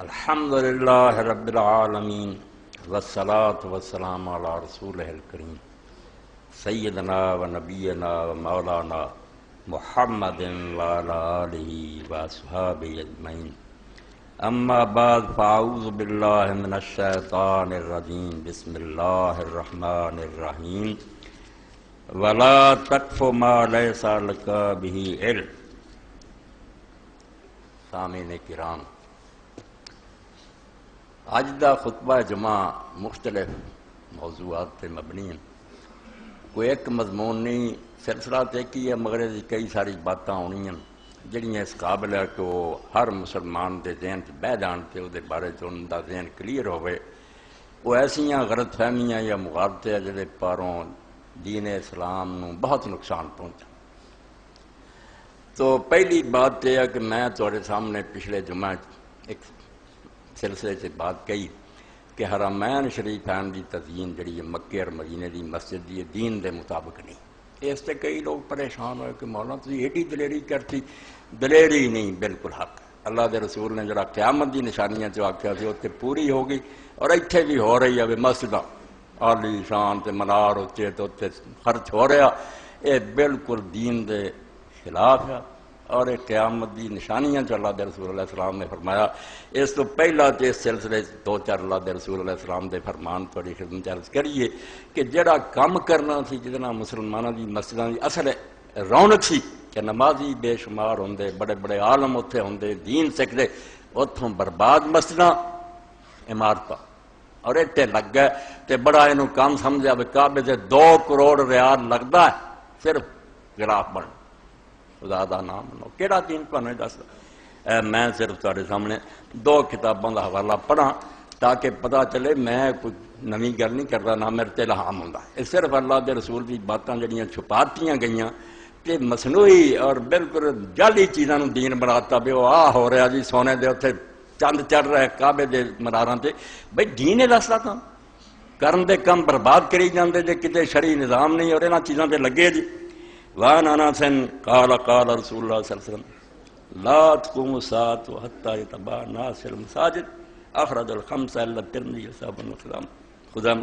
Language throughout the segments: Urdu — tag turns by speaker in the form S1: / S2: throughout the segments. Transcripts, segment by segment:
S1: الحمد للہ رب العالمین والصلاة والسلام علی رسولہ الکریم سیدنا و نبینا و مولانا محمد وعلی آلہ و اصحابہ اجمعین اما بعد فاعوذ باللہ من الشیطان الرجیم بسم اللہ الرحمن الرحیم ولا تقف ما لیس لک بہ علم۔ سامعین کرام، اج دا خطبہ جمعہ مختلف موضوعات پہ مبنی ہیں۔ کوئی ایک مضمون نہیں، سلسلہ تے کی ہے، مگر کئی ساری باتاں ہونی ہیں جڑیاں اس قابل ہے کہ وہ ہر مسلمان دے ذہن چ بہ جان تے وہ بارے چ ان دا ذہن کلیئر ہوئے۔ وہ ایسیاں غلط فہمیاں یا مغالطے ہیں جڑے پاروں دین اسلام نو بہت نقصان پہنچا۔ تو پہلی بات یہ ہے کہ میں تھوڑے سامنے پچھلے جمعہ ایک سلسلے سے بات کہی کہ حرمین شریفین دی تزئین جڑی ہے مکے اور مدینے دی مسجد دی دین دے مطابق نہیں۔ اس سے کئی لوگ پریشان ہوئے کہ مولانا تسی ایڈی دلیری کرتی۔ دلیری نہیں، بالکل حق۔ اللہ دے رسول نے جڑا قیامت دی نشانیاں جو آکھیا سی اتنے پوری ہو گئی، اور اتنے بھی ہو رہی ہے۔ مسجداں عالی شان تے منار اچے تے اتنے خرچ ہو رہا، یہ بالکل دین دے خلاف ہے، اور ایک قیامت دی نشانیاں جو اللہ دے رسول علیہ السلام نے فرمایا۔ اس تو پہلا تے اس سلسلے دو چار اللہ دے رسول علیہ السلام دے فرمان تھوڑی خدمت عرض کریے کہ جڑا کام کرنا سی جتنا مسلمانوں دی مسجداں دی اصل رونق سی کہ نمازی بے شمار ہوندے، بڑے بڑے عالم اتنے ہوندے، دین سکھدے، اتوں برباد مسجداں عمارتاں، اور اتنے لگ گئے تے بڑا اینو کام سمجھا بھی کعبے سے 2 کروڑ ریال لگتا ہے صرف غلاف بن۔ خدا دا نام منو، کیڑا دین تمہیں دسدا؟ میں صرف تھوڑے سامنے 2 کتابوں کا حوالہ پڑھا تاکہ پتہ چلے میں کوئی نویں گل نہیں کرتا، نہ میرے تے الہام ہوندا۔ یہ صرف اللہ دے رسول کی باتاں جڑیاں چھپاتیاں گئیاں کہ مصنوعی اور بالکل جعلی چیزاں نوں دین بناتا بھی وہ ہو رہا جی سونے دے اتنے چند چڑھ رہے کعبے دے مناراں تے۔ بھئی دین دسدا کام کرن دے کم برباد کری جاندے جے کتے شرعی نظام نہیں، اور انہاں چیزاں تے لگے جی۔ وان انس قال قال رسول اللہ صلی اللہ علیہ وسلم لا تقوم الساعة حتى يتبع الناس في المساجد اخرج الخمسة الا الترمذي وصححه الاسلام۔ خدا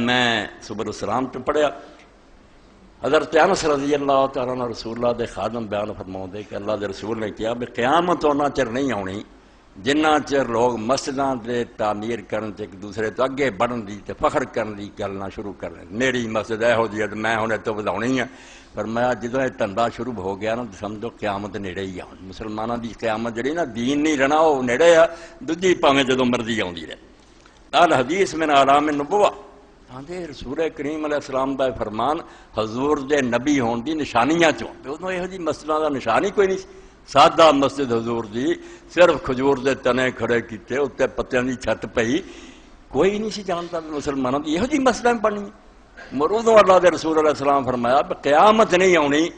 S1: میں صبر السلام پہ پڑھیا، حضرت انس رضی اللہ تعالیٰ عنہ رسول اللہ دے خادم بیان فرماؤندے کہ اللہ دے رسول نے کیا بھی قیامت ہونا چر نہیں آنی جنہ چر لوگ مسجداں دے تعمیر کرن تے ایک دوسرے تو اگے بڑھن دی تے فخر کرن دی گل نہ شروع کر دیں۔ میری مسجد ہے ہو جی میں ہنے تو وداؤنی ہے، فرمایا جدوں یہ دھندا شروع ہو گیا نا سمجھو قیامت نیڑے ہی آ۔ مسلمانوں دی قیامت جڑی نا دین نہیں رہنا وہ نیڑے آ، دجی پاویں جدوں مرضی آوندی رہے۔ الحدیث من اعلام النبوہ، رسول کریم علیہ السلام دا فرمان حضور دے نبی ہون دی نشانیاں چوں۔ ادوں یہو جی مسجداں دا نشانی کوئی نہیں، سادہ مسجد حضور دی، صرف کھجور دے تنے کھڑے کیتے، اتنے پتیاں دی چھت پئی، کوئی نہیں سی جانتا مسلمانوں دی یہو جی مسجداں بنی۔ مرودوں اللہ دے رسول علیہ السلام فرمایا قیامت نہیں آنی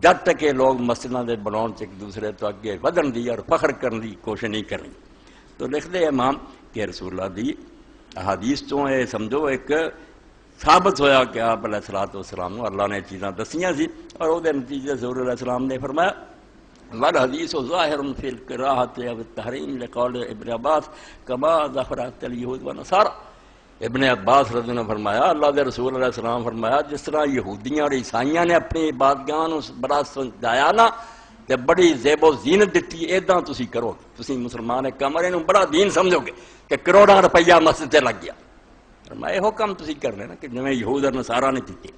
S1: جب تک کہ لوگ مسجداں دے بناؤن سے ایک دوسرے تو اگے ودن دی اور فخر کرن دی کوشش نہیں کرنی۔ تو لکھ دے امام کہ رسول اللہ دی احادیث تو یہ سمجھو ایک ثابت ہویا کہ آپ علیہ الصلوۃ والسلام اللہ نے چیزاں دسیاں سی، اور وہ نتیجے حضور علیہ السلام نے فرمایا والحدیث ظاہر فی الکراہۃ و التحریم لقول ابن عباس کما ظفرت الیہود والنصارى۔ ابن عباس رضی اللہ عنہ نے فرمایا اللہ دے رسول علیہ السلام فرمایا جس طرح یہودیاں اور عیسائیاں نے اپنی عبادتگاہ نوں بڑا سجایا نا تے بڑی زیب و زینت دتی، ایداں تسی کرو گے، تسی مسلمان کمرے نوں بڑا دین سمجھو گے کہ کروڑاں روپیہ مسجد تے لگ گیا۔ فرمایا یہ حکم تسی کرنے نا کہ جویں یہود اور نصارا نے کیتے۔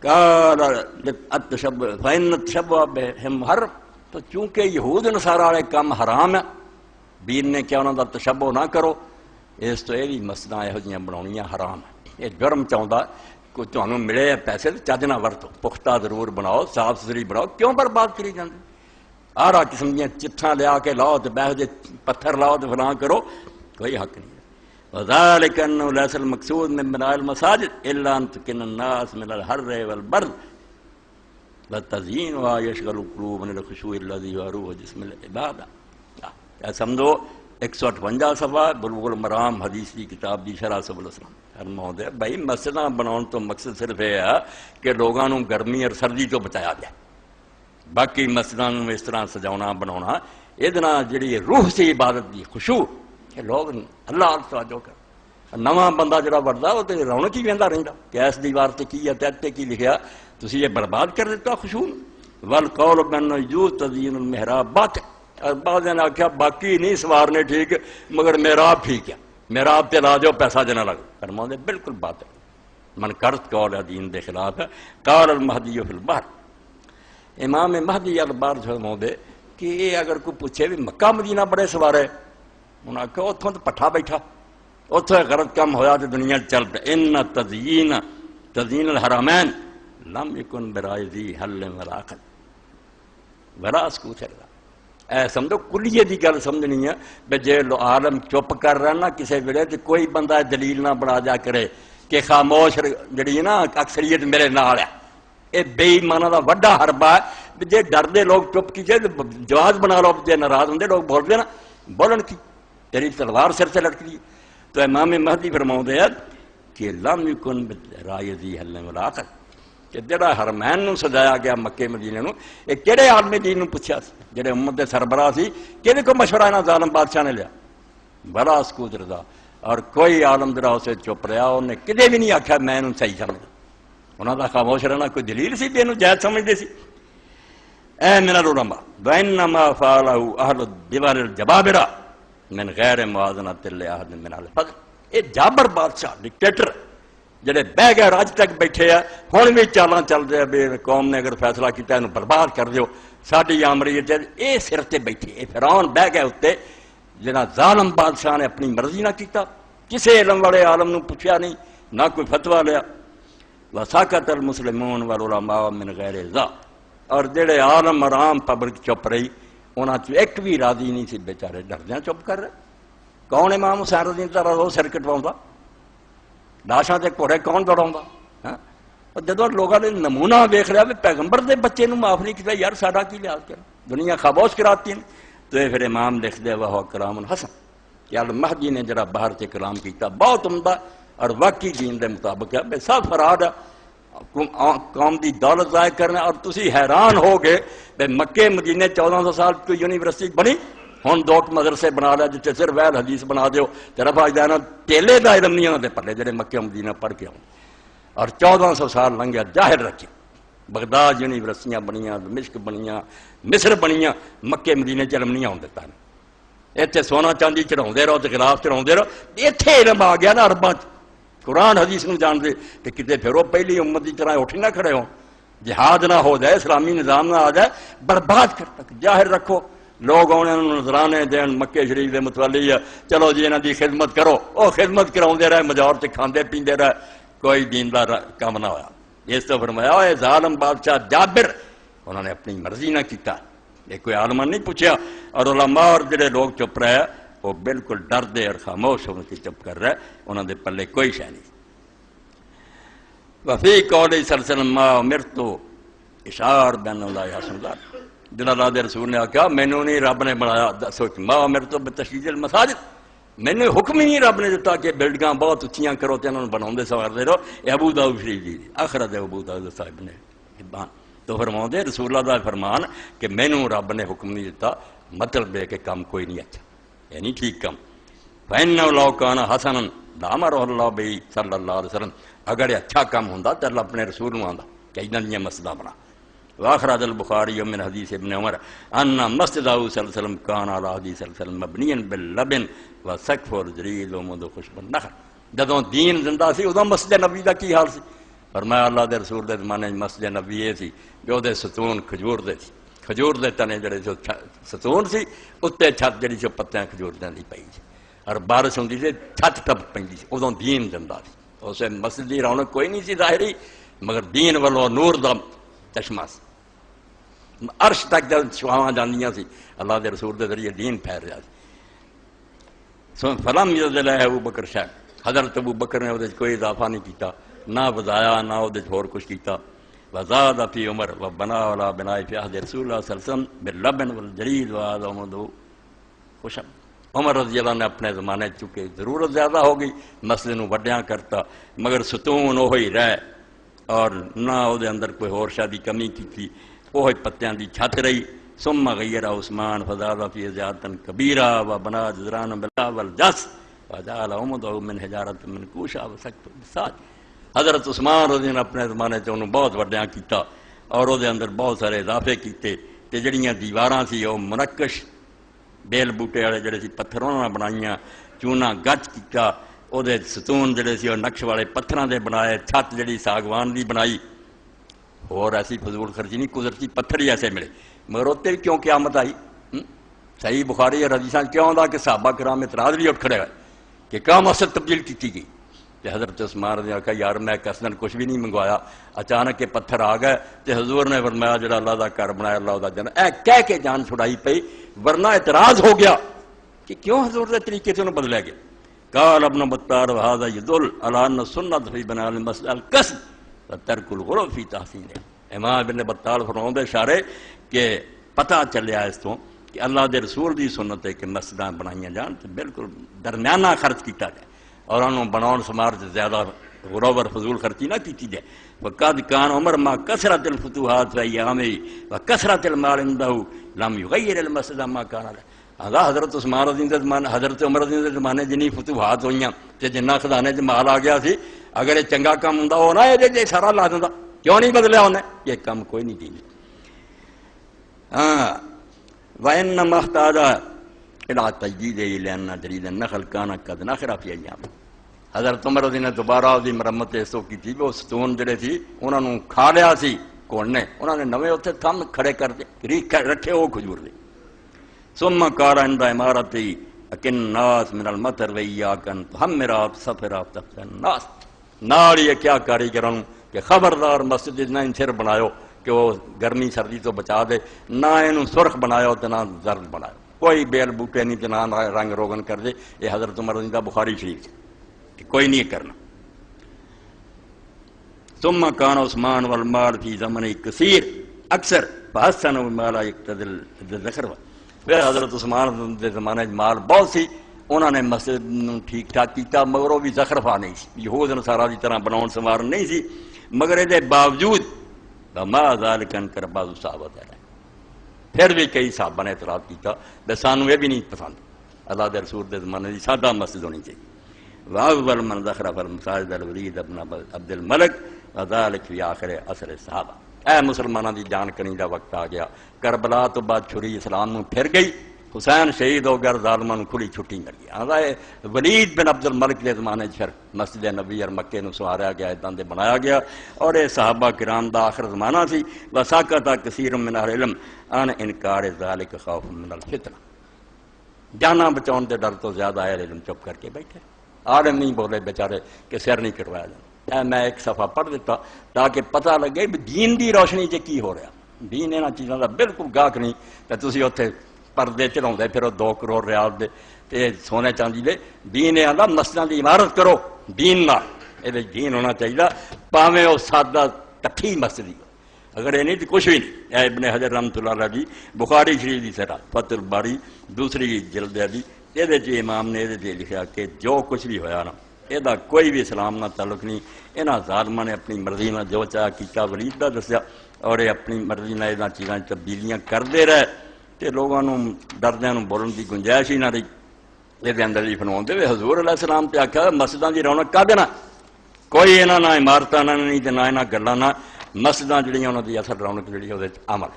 S1: قال التشبہ فإن التشبہ بہم حرام، تو چونکہ یہود نصارا والے کام حرام ہے، دین نے کیا انہاں دا تشبہ نہ کرو، اس تو یہ بھی مسجداں یہو جیاں بناؤنیاں حرام ہے۔ یہ جرم چاہتا کوئی تمہیں ملے پیسے تو چج نہ ورتو، پختہ ضرور بناؤ، صاف ستھری بناؤ، کیوں برباد کری جاندے؟ آرا قسم دیاں چٹھاں لیا کے لاؤ تو بہو جے پتھر لاؤ تو فلاں کرو، کوئی حق نہیں ہے۔ وذلك انه ليس المقصود من بناء المساجد الا ان تكن الناس من الحر والبرد والتزيين ويشغل القلوب من الخشوع الذي هو روح جسم العبادة۔ سمجھو 158 صفحہ بلوغ المرام حدیث کی کتاب دی شرح سبل السلام فرماؤں دے بھائی مسجداں بناؤن تو مقصد صرف یہ ہے کہ لوگاں نوں گرمی اور سردی تو بچایا جائے، باقی مسجداں نوں اس طرح سجاونا بناونا یہ جڑی روح سی عبادت دی خشوع کہ لوگ اللہ توجہ کر نواں بندہ جڑا وڑدا وہ تے رونق ہی ویندا رہندا کہ اس دیوار تے کی ہے تے کی لکھیا تسی یہ برباد کر دیتا خشوع والقول بن یو تزین المحراب بات اور بعض نے آخیا باقی نہیں سوارنے ٹھیک مگر محراب ٹھیک ہے محراب تے لا جو پیسہ جنا لگ فرماؤں دے بالکل بات ہے من کرت قول دین دے خلاف ہے قال المہدی فی البحر امام مہدی البحر فرماؤں دے کہ یہ اگر کوئی پوچھے بھی مکہ مدینہ بڑے سوارے انہوں نے کہا اتھوں تو پٹھا بیٹھا اتھوں غلط کام ہویا تو دنیا چل پہ ان تزیین الحرامین لم یکن برائے ذی حل ولاقل بڑا سکوت ہے اے سمجھو کلیے دی گل سمجھنی ہے بے جے عالم چپ کر رہا نا کسی ویلے تو کوئی بندہ دلیل نہ بنا جا کرے کہ خاموش جڑی نا اکثریت میرے نال ہے یہ بے ایمانہ دا وڈا حربہ ہے جے ڈردے لوگ چپ کیجئے جواز بنا لو جے ناراض ہوندے لوگ بول دے نا بولن کی تیری تلوار سر سے لٹک دی تو امام مہدی فرماؤں دے کہ لم یکن برائے ذی حل ولاقل کہ جڑا حرمین نو سجایا گیا مکے مدینے نو یہ کہڑے عالم دین نو پوچھا جڑے امت دے سربراہ سی کہڑے کو مشورہ نہ ظالم بادشاہ نے لیا بڑا سکوت رضا اور کوئی عالم جڑا اسے چپ رہا انہیں کدے بھی نہیں آکھیا میں انہوں صحیح سمجھا انہوں دا خاموش رہنا کوئی دلیل سی بھی انہوں جائز سمجھدے سی اے من العلماء وانما فعلہ اہل الدول الجبابرہ من غیر موازنۃ لأحد من الفضل یہ جابر بادشاہ ڈکٹیٹر جڑے بہ گئے راج تک بیٹھے ہیں ہن بھی چالاں چل رہے بے قوم نے اگر فیصلہ کیتا انہوں برباد کر دیو ساڈی آمریت اے سر تے بیٹھے اے فرعون بہ گئے اتنے جنا ظالم بادشاہ نے اپنی مرضی نہ کیتا کسے علم والے عالم نو پوچھا نہیں نہ کوئی فتویٰ لیا وساکت المسلمون والعلماء من غیر ذا اور جڑے عالم اور عام پبلک چپ رہی انہاں چ ایک بھی راضی نہیں سی بیچارے ڈردیاں چپ کر رہے کون امام حسین رضی اللہ عنہ سر کٹواؤں لاشاں تے گھوڑے کون دوڑاؤں جدو لوگوں نے نمونہ ویکھ لیا بھی پیغمبر دے بچے نو معاف نہیں کیا یار ساڈا کی لحاظ کر دنیا خاموش کراتی ہیں تو یہ پھر امام لکھ دے وہ کلام الحسن کہ المہدی نے جڑا باہر سے کلام کیتا بہت عمدہ اور واقعی دین دے مطابق ہے بے سب فراد قوم دی دولت ضائع کرنا اور تسی حیران ہو گئے بے مکے مدینے 1400 سال کوئی یونیورسٹی بنی ہن 2 مدرسے بنا لیا جتے صرف ویل حدیث بنا دیو طرف آج دینا تیلے دا علم نہیں ہوندے پلے جڑے مکے مدینہ پڑھ کے آؤں اور 1400 سال لنگیا ظاہر رکھے بغداد یونیورسٹیاں بنیاں دمشق بنیاں مصر بنیاں مکے مدینے چ علم نہیں آن دیتا اتنے سونا چاندی چڑھاؤندے رہو تے غلاف چڑھاؤندے رہو ایتھے علم آ گیا نا عرباں قرآن حدیث نو جان دے کہ کتے پھر وہ پہلی امت کی طرح اٹھ نہ کھڑے ہوں جہاد نہ ہو جائے اسلامی نظام نہ آ جائے برباد کر تک ظاہر رکھو لوگ آنے نظرانے دین مکے شریف دے متولی ہے چلو جی انہاں دی خدمت کرو او خدمت کراؤندے رہے مجور تے کھاندے پیندے رہے کوئی دین دا کام نہ ہویا اس تو فرمایا اے ظالم بادشاہ جابر انہوں نے اپنی مرضی نہ کیتا یہ کوئی عالمہ نہیں پوچھا اور علماء اور جڑے لوگ چپ رہے وہ بالکل ڈر دے اور خاموش ہونے کی چپ کر رہے انہوں نے پلے کوئی شے نہیں وفی قول صلی اللہ علیہ وسلم ما امرتو اشار بین اللہ حسن دار جنہاں اللہ دے رسول نے کہا مینوں نہیں رب نے بنایا سوچ ما امرتو بتشیید المساجد مینوں حکم ہی نہیں رب نے دیتا کہ بلڈنگاں بہت اچھیاں کرو تے انہوں نے بناؤندے سواردے رہو یہ ابو داؤد شریف جی اخرج ابو داؤد صاحب نے حبان تو فرماؤں دے رسول اللہ دا فرمان کہ مینوں رب نے حکم نہیں دیتا مطلب ہے کہ کام کوئی نہیں اچھا یعنی ٹھیک کام فَإِنَّهُ لَوْ كَانَ حَسَنًا لَأَمَرَهُ اللَّهُ بِهِ صلی اللہ علیہ وسلم اگر یہ اچھا کام ہوندا تے اللہ اپنے رسول نوں آندا کہ ادھر یہ مسجد بنا واخرج البخاری من حدیث ابن عمر ان مسجد صلی اللہ علیہ وسلم كان على حدیث صلی اللہ علیہ وسلم مبنيا باللبن وسقف الجريد ومنذ خشب النخل جدوں دین زندہ سی ادوں مسجد نبوی دا کی حال سی فرمایا اللہ دے رسول دے زمانے مسجد نبوی یہ سی کہ او دے ستون کھجور دے سی کھجور دے تنے جڑے جو ستون سی اتنے چھت جڑی جو پتیاں کھجور دے دی پئی سی اور بارش ہوندی سی چھت ٹپ پیندی سی ادوں دین زندہ سی اسے مسجد دی رونق کوئی نہیں سی ظاہری مگر دین والو نور دا چشمہ سی عرش تک جب شواواں جاندیاں سی اللہ دے رسول دے ذریعے دین پھیل رہا سی فلم یزد لہ ابو بکر شاہ حضرت ابو بکر نے وہ کوئی اضافہ نہیں کیتا نہ بضایا نہ وہ اور کچھ کیتا وزاد فی عمر و بنا والا بنا فی عہد رسول اللہ صلی اللہ علیہ وسلم باللبن والجرید وآدمدو خوشم عمر رضی اللہ نے اپنے زمانے چکے ضرورت زیادہ ہو گئی مسئلے نو وڈیاں کرتا مگر ستون وہی رہ اور نہ وہ اندر کوئی اور شادی کمی کی تھی وہی پتیاں دی چھت رہی ثم غیر عثمان فزاد فی زیادتا کبیرہ وبنا جدران بلا والجس وجعل عمده من حجارت منکوشہ وسقف بالساج۔ حضرت عثمان رضی اللہ اپنے زمانے چ انہوں بہت وڈیاں کیتا اور وہ اندر بہت سارے اضافے کیتے تے جڑیاں دیواراں سی وہ منقش بیل بوٹے والے جڑے سی پتھر انہوں نے بنائیاں، چونا گچ کیتا، وہ ستون جڑے سی وہ نقش والے پتھراں دے بنائے، چھت جڑی ساگوان دی بنائی، اور ایسی فضول خرچی نہیں، قدرتی پتھر ہی ایسے ملے، مگر اتنے بھی کیوں قیامت آئی؟ صحیح بخاری اور حدیثاں کیوں آتا کہ صحابہ کرام اعتراض بھی اٹھ کھڑے ہوئے کہ کیا مقصد تبدیل کی گئی؟ کہ حضرت عثمان نے کہا یار میں قصداً کچھ بھی نہیں منگوایا، اچانک کے پتھر آ گئے تو حضور نے فرمایا جڑا اللہ دا گھر بنایا اللہ دا جنت، اے کہہ کے جان چھڑائی پئی، ورنہ اعتراض ہو گیا کہ کیوں حضور دے طریقے سے انہوں بدلے گیا۔ قال ابن بطار وهذا يدل على ان السنت فی بناء المسجد القصد وترک الغلو فی تحسینہ۔ امام ابن بطال فرماؤندے اشارے کہ پتہ چلیا اس تو کہ اللہ دے رسول دی سنت ہے کہ مسجداں بنائیاں جان تو بالکل درمیانہ خرچ کیتا جائے اور انہوں بناؤن سمار سے زیادہ غرور فضول خرچی نہ کی جائے۔ وقد کان عمر ما کثرت الفتوحات فی ایامہ وکثرت المال عنده لم یغیر المسجد ما کان علیہ۔ حضرت عثمان رضی اللہ زمانے حضرت عمر رضی اللہ زمانے جنی فتوحات ہوئیاں تے جنہ خزانے چ مال آ گیا سی، اگر یہ چنگا کام ہوندا ہو نا یہ سارا لا دیندا، کیوں نہیں بدلیا انہیں؟ یہ کام کوئی نہیں کی۔ ہاں وَإِنَّمَا احْتَاجَ إِلَىٰ تَجْدِيدِهِ لِأَنَّ جَرِيدَ النَّخْلِ كَانَ قَدْ نَخِرَ فِي أَيَّامِهِ۔ حضرت عمر رضی نے دوبارہ اس کی مرمت اس تو کی تھی، وہ ستون جڑے سی انہوں نے کھا لیا سی کون نے، انہوں نے نویں اتنے تھم کھڑے کر دے رکھے وہ کھجور دے۔ ثم قال عند عمارتی اکن الناس من المطر وإياك أن تحمر سفر تحت الناس۔ نال یہ کیا کاریگروں کہ خبردار مسجد نہ ان سر بنایو کہ وہ گرمی سردی تو بچا دے، نہ انہوں سرخ بنایو تو نہ زرد بنایو، کوئی بیل بوٹے نہیں تو نہ رنگ روغن کر دے۔ یہ حضرت عمر رضی اللہ بخاری شریف سے کہ کوئی نہیں کرنا۔ ثم كان عثمان والمال في زمن كثير اکثر فحسن ما لا يقتضي الذکر۔ پھر حضرت عثمان کے زمانے مال بہت سی، انہوں نے مسجد ٹھیک ٹھاک کیتا، مگر وہ بھی زخرفہ نہیں سی، یہود نصارا کی طرح بناؤن سنوار نہیں سی، مگر یہ باوجود وما ذلك انکر بعض صحابہ ہے، پھر بھی کئی صحابہ نے اعتراض کیتا بے سانو یہ بھی نہیں پسند، اللہ دے رسول دے زمانے کی سادہ مسجد ہونی چاہیے۔ واول من زخرف المساجد الولید ابن عبد الملک وذلك فی آخر عصر صحابہ۔ اے مسلمانوں دی جان کنی دا وقت آ گیا، کربلا تو بعد چھری اسلام نو پھر گئی، حسین شہید ہو گیا، ظالماں کھلی چھٹی مل گئی۔ ولید بن عبد الملک کے زمانے پھر مسجد نبی اور مکے نو سواریا گیا، اداں دے بنایا گیا، اور یہ صحابہ کرام دا آخر زمانہ سی۔ وساکت کثیر من اہل العلم عن انکار ذلک خوف من الفتنہ۔ جانا بچاؤن دے ڈر تو زیادہ اہل علم چپ کر کے بیٹھے، عالم نہیں بولے بیچارے کہ سر نہیں کٹوایا جاتا۔ میں ایک صفحہ پڑھ دیتا تاکہ پتہ لگے بھی دین دی روشنی چ کی ہو رہا۔ دین انہاں چیزاں دا بالکل گاہک نہیں کہ تسی اوتھے پردے چڑھاؤندے پھرو 2 کروڑ ریال دے تے سونے چاندی دے۔ دین آندا مسجداں دی عمارت کرو دین نال، اے دین ہونا چاہیے، پاویں او سادہ تٹھی مسجد، اگر یہ نہیں تو کچھ بھی نہیں۔ اے ابن حجر رحمۃ اللہ علیہ بخاری شریف دی شرح فتح الباری دوسری جلد ہے، یہ امام نے یہ لکھا کہ جو کچھ بھی ہویا نا یہ کوئی بھی اسلام نہ تعلق نہیں، یہاں ظالماں نے اپنی مرضی میں جو چاہا کیتا، ولید دا دسیا، اور یہ اپنی مرضی میں یہاں چیزاں تبدیلیاں کرتے رہے تو لوگوں ڈردیاں بولن کی گنجائش ہی نہ رہی۔ یہ اندر ہی فرماؤندے وے حضور علیہ السلام تے آکھیا مسجداں دی رونق کا دینا، کوئی انہاں نہ عمارتاں نہ نہیں تے نہ انہاں گلاں نہ، مسجداں جڑیاں انہاں دی اصل رونق جڑی اودے عمل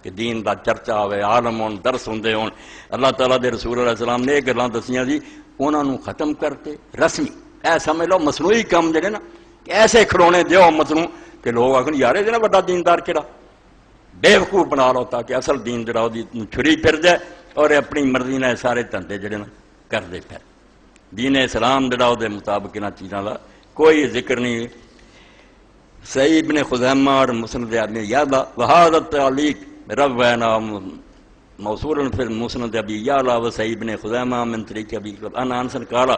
S1: کہ دین دا چرچا ہوئے، عالم ہون، درس ہوندے ہون۔ اللہ تعالیٰ دے رسول علیہ السلام نے یہ گلاں دسیاں جی، انہاں نوں ختم کرتے رسمی اے سمجھ لو مصنوعی کام جڑے نا کہ ایسے کھڑونے دیو امت نوں کہ لوگ آخر یار یہ بڑا دیندار کہڑا، بے وقوف بنا لو تاکہ اصل دین جڑا وہ چھری پھر جائے اور اپنی مرضی نے سارے دھندے جڑے نا کر دے پھر۔ دین اسلام جڑا وہ مطابق انہاں چیزاں دا کوئی ذکر نہیں۔ صحیح ابن خزیمہ اور مسند آدمی یاد وہذا التعلیق روینا موصول فی المسند ابی یعلا و صحیح ابن خزیمہ من طریق ابی انا انس قال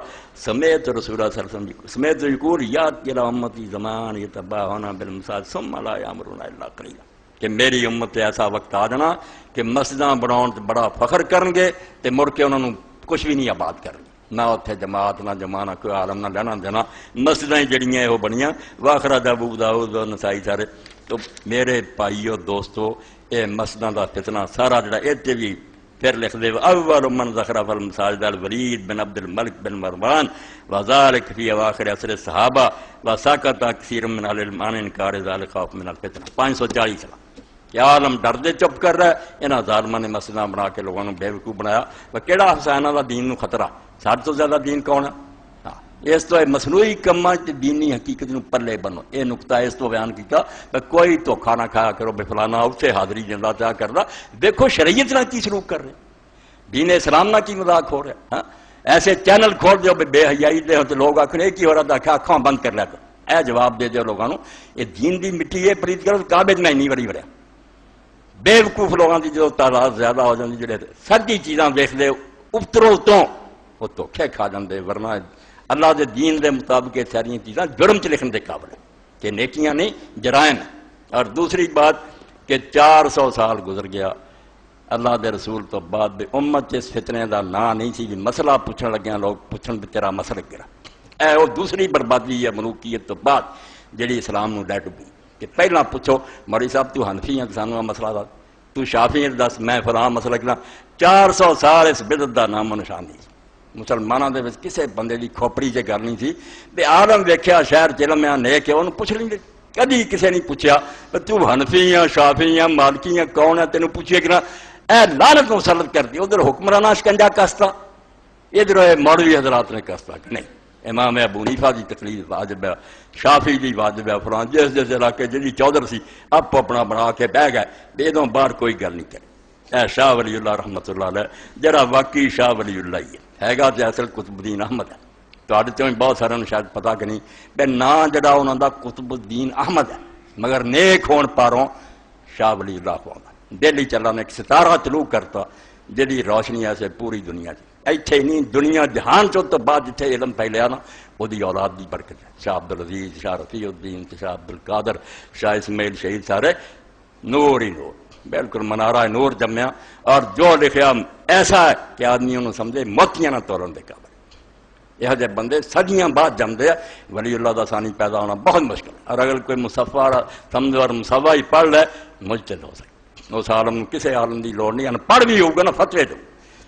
S1: سمعت رسول اللہ صلی اللہ علیہ وسلم سمعت یقول یات الى امتی زمان یتباہون بالمساجد ثم لا یامرون الا قلیلا، کہ میری امت ایسا وقت آ جانا کہ مسجداں بناؤن بڑا فخر کرن گے تے مڑ کے انہوں کچھ بھی نہیں آباد کرن، نہ اتنے جماعت نہ جماعت کوئی عالم نہ لینا دینا، مسجدیں جڑیاں وہ بنیاں۔ واخرج ابو داؤد و نسائی سارے۔ تو میرے بھائیو دوستو یہ مسجدوں کا فتنہ سارا جڑا یہ بھی پھر لکھ دے اول من زخرف المساجد الولید بن عبد الملک بن مروان وذالک فی اواخر عصر الصحابہ وسکت کثیر من اہل الایمان انکار ذلک خوف من الفتنہ 540 سال کہ عالم ڈر دے چپ کر رہا ہے انہاں ظالماں نے مسجداں بنا کے لوگوں بے وقوف بنایا وہ کیڑا حسینہ دا دین نو خطرہ سب تو زیادہ دین کون ہے اس تو مصنوعی کماں دینی حقیقت نو پلے بنو یہ نقطہ اس تو بیان کیتا کہ کوئی دھوکھا نہ کھایا کرو بے فلانا اسے حاضری جندا چاہ کردا دیکھو شریعت نہ کی سلوک کر رہے دین اسلام نہ کی مذاق ہو رہا ایسے چینل کھول دیو بے حیائی دے تو لوگ آکھنے ایک ہی ہو رہا تھا اکھاں بند کر لیا کر اے جواب دے دیو لوگوں یہ دین دی مٹی یہ پرید کرو کعبے میں نہیں وڑی وڑیا بے وقوف لوگوں کی جو تعداد زیادہ ہو جاتی جڑے ساری چیزاں ویکھ دے اترو تو وہ دھوکھے کھا جاندے ورنہ اللہ دے دین دے مطابق یہ ساری چیزاں جرم چ لکھن دے قابل ہیں کہ نیکیاں نہیں جرائم ہیں اور دوسری بات کہ 400 سال گزر گیا اللہ دے رسول تو بعد بھی امت اس فتنے دا نا نہیں سی بھی مسئلہ پوچھن لگیاں لوگ پوچھن بھی تیرا مسلک گرا اے وہ دوسری بربادی ہے ملوکیت تو بعد جڑی اسلام نو ڈے ڈبی کہ پہلا پوچھو موری صاحب تو حنفی ہیں سانو مسئلہ دا تو شافعی ہیں دس میں فلاں مسلک نا 400 سال اس بدعت دا نام و نشان نہیں مسلمانوں دے وچ کسے بندے دی کھوپڑی چ گل نہیں سی تے عالم ویکھیا شہر چلم میں نیک ہے انہوں پوچھ لیں کدی کسے نہیں پوچھیا تو حنفی ہیں شافعی ہیں مالکی ہیں کون ہے تینوں پوچھے کہ نا اے لعنت مسلط کر دی ادھر حکمرانہ شکنجا کستا ادھر مولوی حضرات نے کستا کہ نہیں امام ابو حنیفہ دی تقلید واجب ہے شافعی دی واجب ہے فلاں جس علاقے جی چودھر سی آپ اپنا بنا کے بہ گئے بیدوں باہر کوئی گل نہیں کرے اے شاہ ولی اللہ رحمۃ اللہ علیہ جڑا واقعی شاہ ولی اللہ ہی ہے گا تے اصل قطب الدین احمد ہے تواڈے چوں بہت سارے شاید پتہ کہ نہیں بے نام جڑا انہاں دا قطب الدین احمد ہے مگر نیک ہون پاروں شاہ ولی اللہ کو دہلی چلا نے ایک ستارہ طلوع کرتا جہی روشنی ایسے پوری دنیا کی ایتھے نہیں دنیا جہان چو تو بعد جتھے علم پھیلیا نا وہ دی اولاد دی برکت ہے شاہ عبدالعزیز شاہ رفیع الدین شاہ عبدالقادر شاہ اسماعیل شہید سارے نور ہی نور بالکل منارہ نور جمیا اور جو لکھیا ایسا ہے کہ آدمی انہوں سمجھے موتیاں نہ تولن دے قابل یہ جے بندے صدیاں بعد جمدے ولی اللہ دا ثانی پیدا ہونا بہت مشکل ہے اور اگر کوئی مصفہ سمجھ اور مصفہ ہی پڑھ لے مجتہد ہو سکے اس عالم کسی عالم دی لوڑ نہیں پڑھ بھی ہوگا نا فتوے دو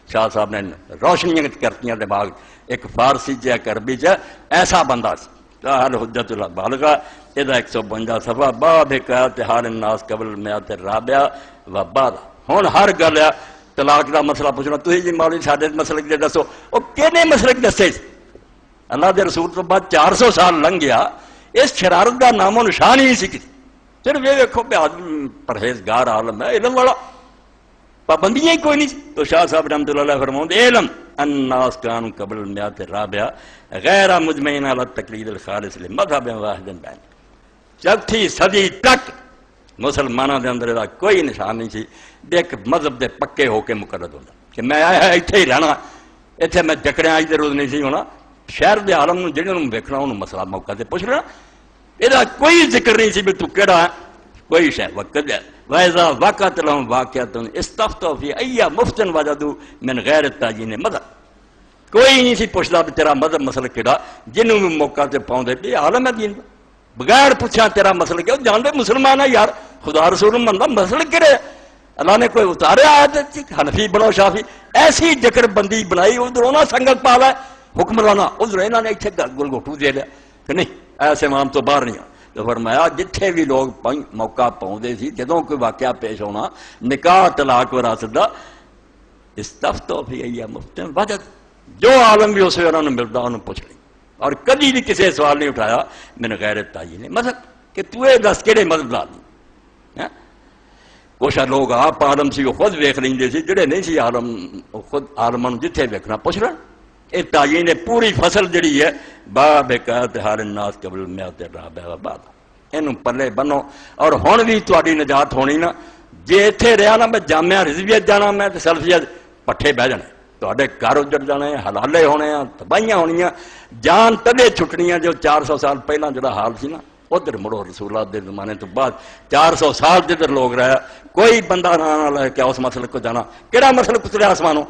S1: شاہ صاحب نے روشنیاں کرتیاں دماغ ایک فارسی چ ایک عربی چ ایسا بندہ سی حال حجت اللہ بالغہ یہ 152 صفحہ باب حکایت حال الناس قبل المیات الرابعہ و بعد ہن ہر گل ہے طلاق دا مسئلہ پوچھنا تسی جی مولوی ساڈے مسلک دے دسو او کینے مسلک دسے اللہ دے رسول تو بعد 400 سال لنگ گیا اس شرارت دا نام و نشان ہی سی کسی صرف یہ دیکھو کہ آدمی پرہیزگار عالم ہے علم والا پابندیاں ہی کوئی نہیں تو شاہ صاحب رحمۃ اللہ علیہ فرماؤں علم الناس کانوا قبل المیات الرابعہ غیر مجمعین علی التقلید الخالص لمذہب واحد بین چوتھی صدی تک مسلمانوں دے اندر کوئی نشان نہیں سی ایک مذہب دے پکے ہو کے مقرر ہونا کہ میں آیا اتنے ہی رہنا اتنے میں جکڑیاں اج دے روز نہیں سی ہونا شہر دے عالم جہاں ویکھنا انہوں مسئلہ موقع تے پوچھ لینا یہ کوئی ذکر نہیں سی بھی تو کیڑا ہے کوئی شے وقت ہے وَإِذَا وَقَعَتْ لَهُمْ وَاقِعَةٌ اسْتَفْتَوْا فِي أَيِّ مُفْتٍ وَجَدُوا مِنْ غَيْرِ التَّعْيِينِ مَذْهَبٍ کوئی نہیں سی پوچھتا بھی تیرا مذہب مسئلہ کیڑا جنہوں بھی موقع سے پاؤں دے عالم ہے دین بغیر پوچھا تیرا مسئلہ کیا جان دے مسلمان ہے یار خدا رسول بندہ مسئلہ کرے اللہ نے کوئی اتارے آیت حنفی بنو شافی ایسی جکر بندی بنائی ادھر انہاں سنگت پا لے حکمرانا ادھر انہوں نے اتنے گل گھٹو دے لیا کہ نہیں ایسے امام تو باہر نہیں آ تو فرمایا جتھے بھی لوگ موقع پاؤندے سی جدوں کوئی واقعہ پیش ہونا نکاح طلاق وراثت دا استفتوا فی ایہ مفت وجد جو عالم بھی اسے انہوں نے ملتا انہوں پوچھ لی اور کبھی بھی کسی سوال نہیں اٹھایا من غیر تعین مذہب کہ تو اے دس کہڑے مذہب لا دی کچھ لوگ آپ عالم سی وہ خود ویکھ لیندے سی جڑے نہیں سی عالم خود عالماں جتھے ویکھنا پوچھ لین یہ تعین پوری فصل جڑی ہے باب حکایت حال الناس قبل المیات الرابعہ و بعد اینوں پلے بنو اور ہن بھی تہاڈی نجات ہونی نا جے ایتھے رہیا نا میں جامعہ رضویت جانا میں تے سلفیت پٹھے بہ جانے تہاڈے گھر اجڑ جانے حلالے ہونے تباہیاں ہونیاں جان تدے چھٹنیاں جو 400 سال پہلا جڑا حال سی نا ادھر مڑو رسول اللہ دے زمانے تو بعد 400 سال جدھر لوگ رہا کوئی بندہ نہ لے کے اس مسئلے کو جانا کہڑا مسئلہ اتریا آسمانوں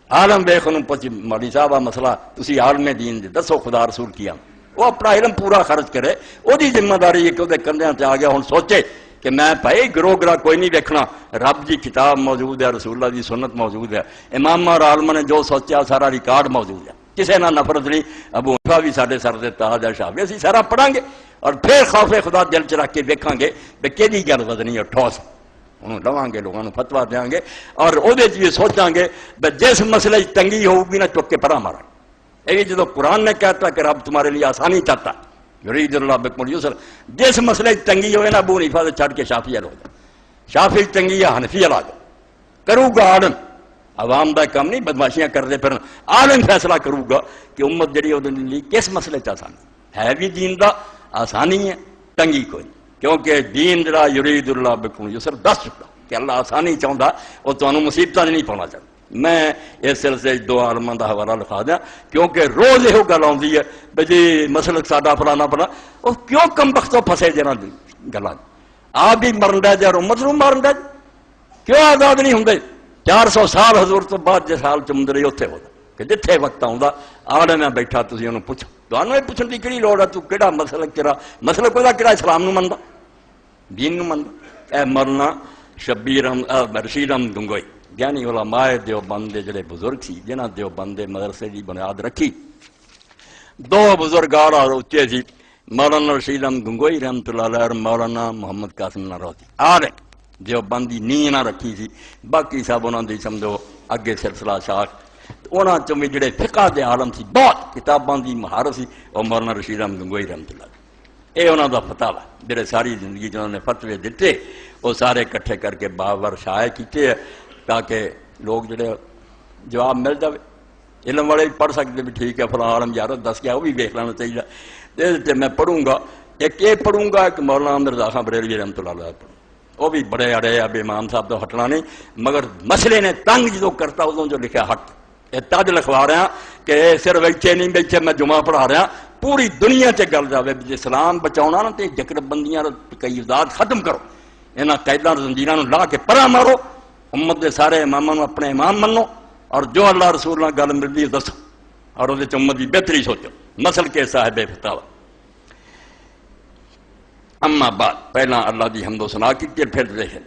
S1: عالم ویخ انہوں پوچھ مولوی صاحب مسئلہ تسی عالم دین دے دسو خدا رسول کیا وہ اپنا علم پورا خرچ کرے وہ دی ذمہ داری ہے کہ وہ کندھیاں تے آ گیا ہن سوچے کہ میں بھائی گروہ گراہ کوئی نہیں دیکھنا، رب دی کتاب موجود ہے، رسول اللہ دی سنت موجود ہے، امام اور عالم نے جو سوچا سارا ریکارڈ موجود ہے، کسے نہ نفرت نہیں۔ ابو حنیفہ بھی سارے سر دے تاج ہے، شافعی اسی سارا پڑھاں گے اور پھر خوف خدا دل چ رکھ کے دیکھاں گے کہ کیڑی گل وزنی اور ٹھوس انہوں لواں گے، لوگوں کو فتوا دیاں گے اور وہ بھی سوچاں گے جس مسئلے تنگی ہوگی نہ چک کے پرا مارا۔ یہ جدو قرآن نے کہتا کہ رب تمہارے لیے آسانی چاہتا یرید اللہ بکم الیسر، جس مسئلے تنگی ہوئے نا ابو حنیفہ سے چھڑ کے شافعی ہو جائے، شافعی تنگی یا حنفی لا جائے، کرو گا عالم، عوام دا کم نہیں بدماشیاں کرتے پھر، عالم فیصلہ کرو گا کہ امت جڑی وہ کس مسئلے چ آسانی ہے، بھی دین دا آسانی ہے، تنگی کوئی نہیں، کیونکہ دین جڑا یرید اللہ بکم الیسر دس چکا کہ اللہ آسانی چاہتا وہ تمہیں مصیبتیں نہیں پانا چاہتا۔ میں اس سلسلے دو عالماں دا حوالہ لکھا دیا کیونکہ روز یہ گل آتی ہے بھائی جی مسلک ساڈا فلانا فلانا، وہ کیوں کم بختوں پھسے جنہاں گلاں آپ بھی مرن ڈے جے اور امت نوں مارن ڈے، کیوں آزاد نہیں ہوندے؟ 400 سال حضور تو بعد جس حال چ مندرے اتنے ہوتا کہ جتھے وقت آؤں آڑے میں بیٹھا تھی انہوں پوچھو، تمہیں یہ پوچھنے کی کہڑی لوڑ ہے، تو کہڑا مسلک تیرا مسلک وہ کہڑا اسلام نوں مندا دین نوں مندا؟ اے مولانا شبیر رشید احمد گنگوئی یعنی علماء دیوبند دے جڑے بزرگ سی جنہاں دیوبند دے مدرسے دی بنیاد رکھی، دو بزرگ اور اچے سی، مولانا رشید احمد گنگوئی رحمۃ اللہ علیہ اور مولانا محمد قاسم ناروتی آرے دیوبند دی نیہ نہ رکھی سی، باقی سب انہاں دی سمجھو اگے سلسلہ شاخ، انہاں چوں بھی جڑے فقہ دے عالم سی بہت کتاباں دی مہارت سی وہ مولانا رشید احمد گنگوئی رحمۃ اللہ علیہ، یہ انہوں دا فتوا جڑے ساری زندگی جنہوں نے فتوے دیتے وہ سارے کٹھے کر کے باور شائع کیتے ہیں تاکہ لوگ جڑے جواب مل جائے، علم والے بھی پڑھ سکتے بھی ٹھیک ہے فلاں عالم یار دس گیا وہ بھی دیکھ لینا چاہیے۔ میں پڑھوں گا ایک یہ پڑھوں گا کہ مولانا مرزا خان بریلوی رحمۃ اللہ علیہ پڑھوں، وہ بھی بڑے اڑے اب امام صاحب تو ہٹنا نہیں، مگر مسئلے نے تنگ جو کرتا ادوں جو لکھا حق یہ تج لکھوا رہا کہ صرف بیٹھے نہیں بیٹھے میں جمعہ پڑھا رہا پوری دنیا سے گل جائے اسلام بچاؤنا نا تو جکر بندیاں قیدات ختم کرو، یہاں قیداں زنجیراں لا کے پرا مارو، امت دے سارے اماموں اپنے امام منو اور جو اللہ رسول اللہ گل ملتی ہے دسو اور وہ امت کی بہتری سوچو، مسل کے صاحب فتاوا۔ اما بعد پہلا اللہ دی حمد و ثنا کی پھر دیکھیں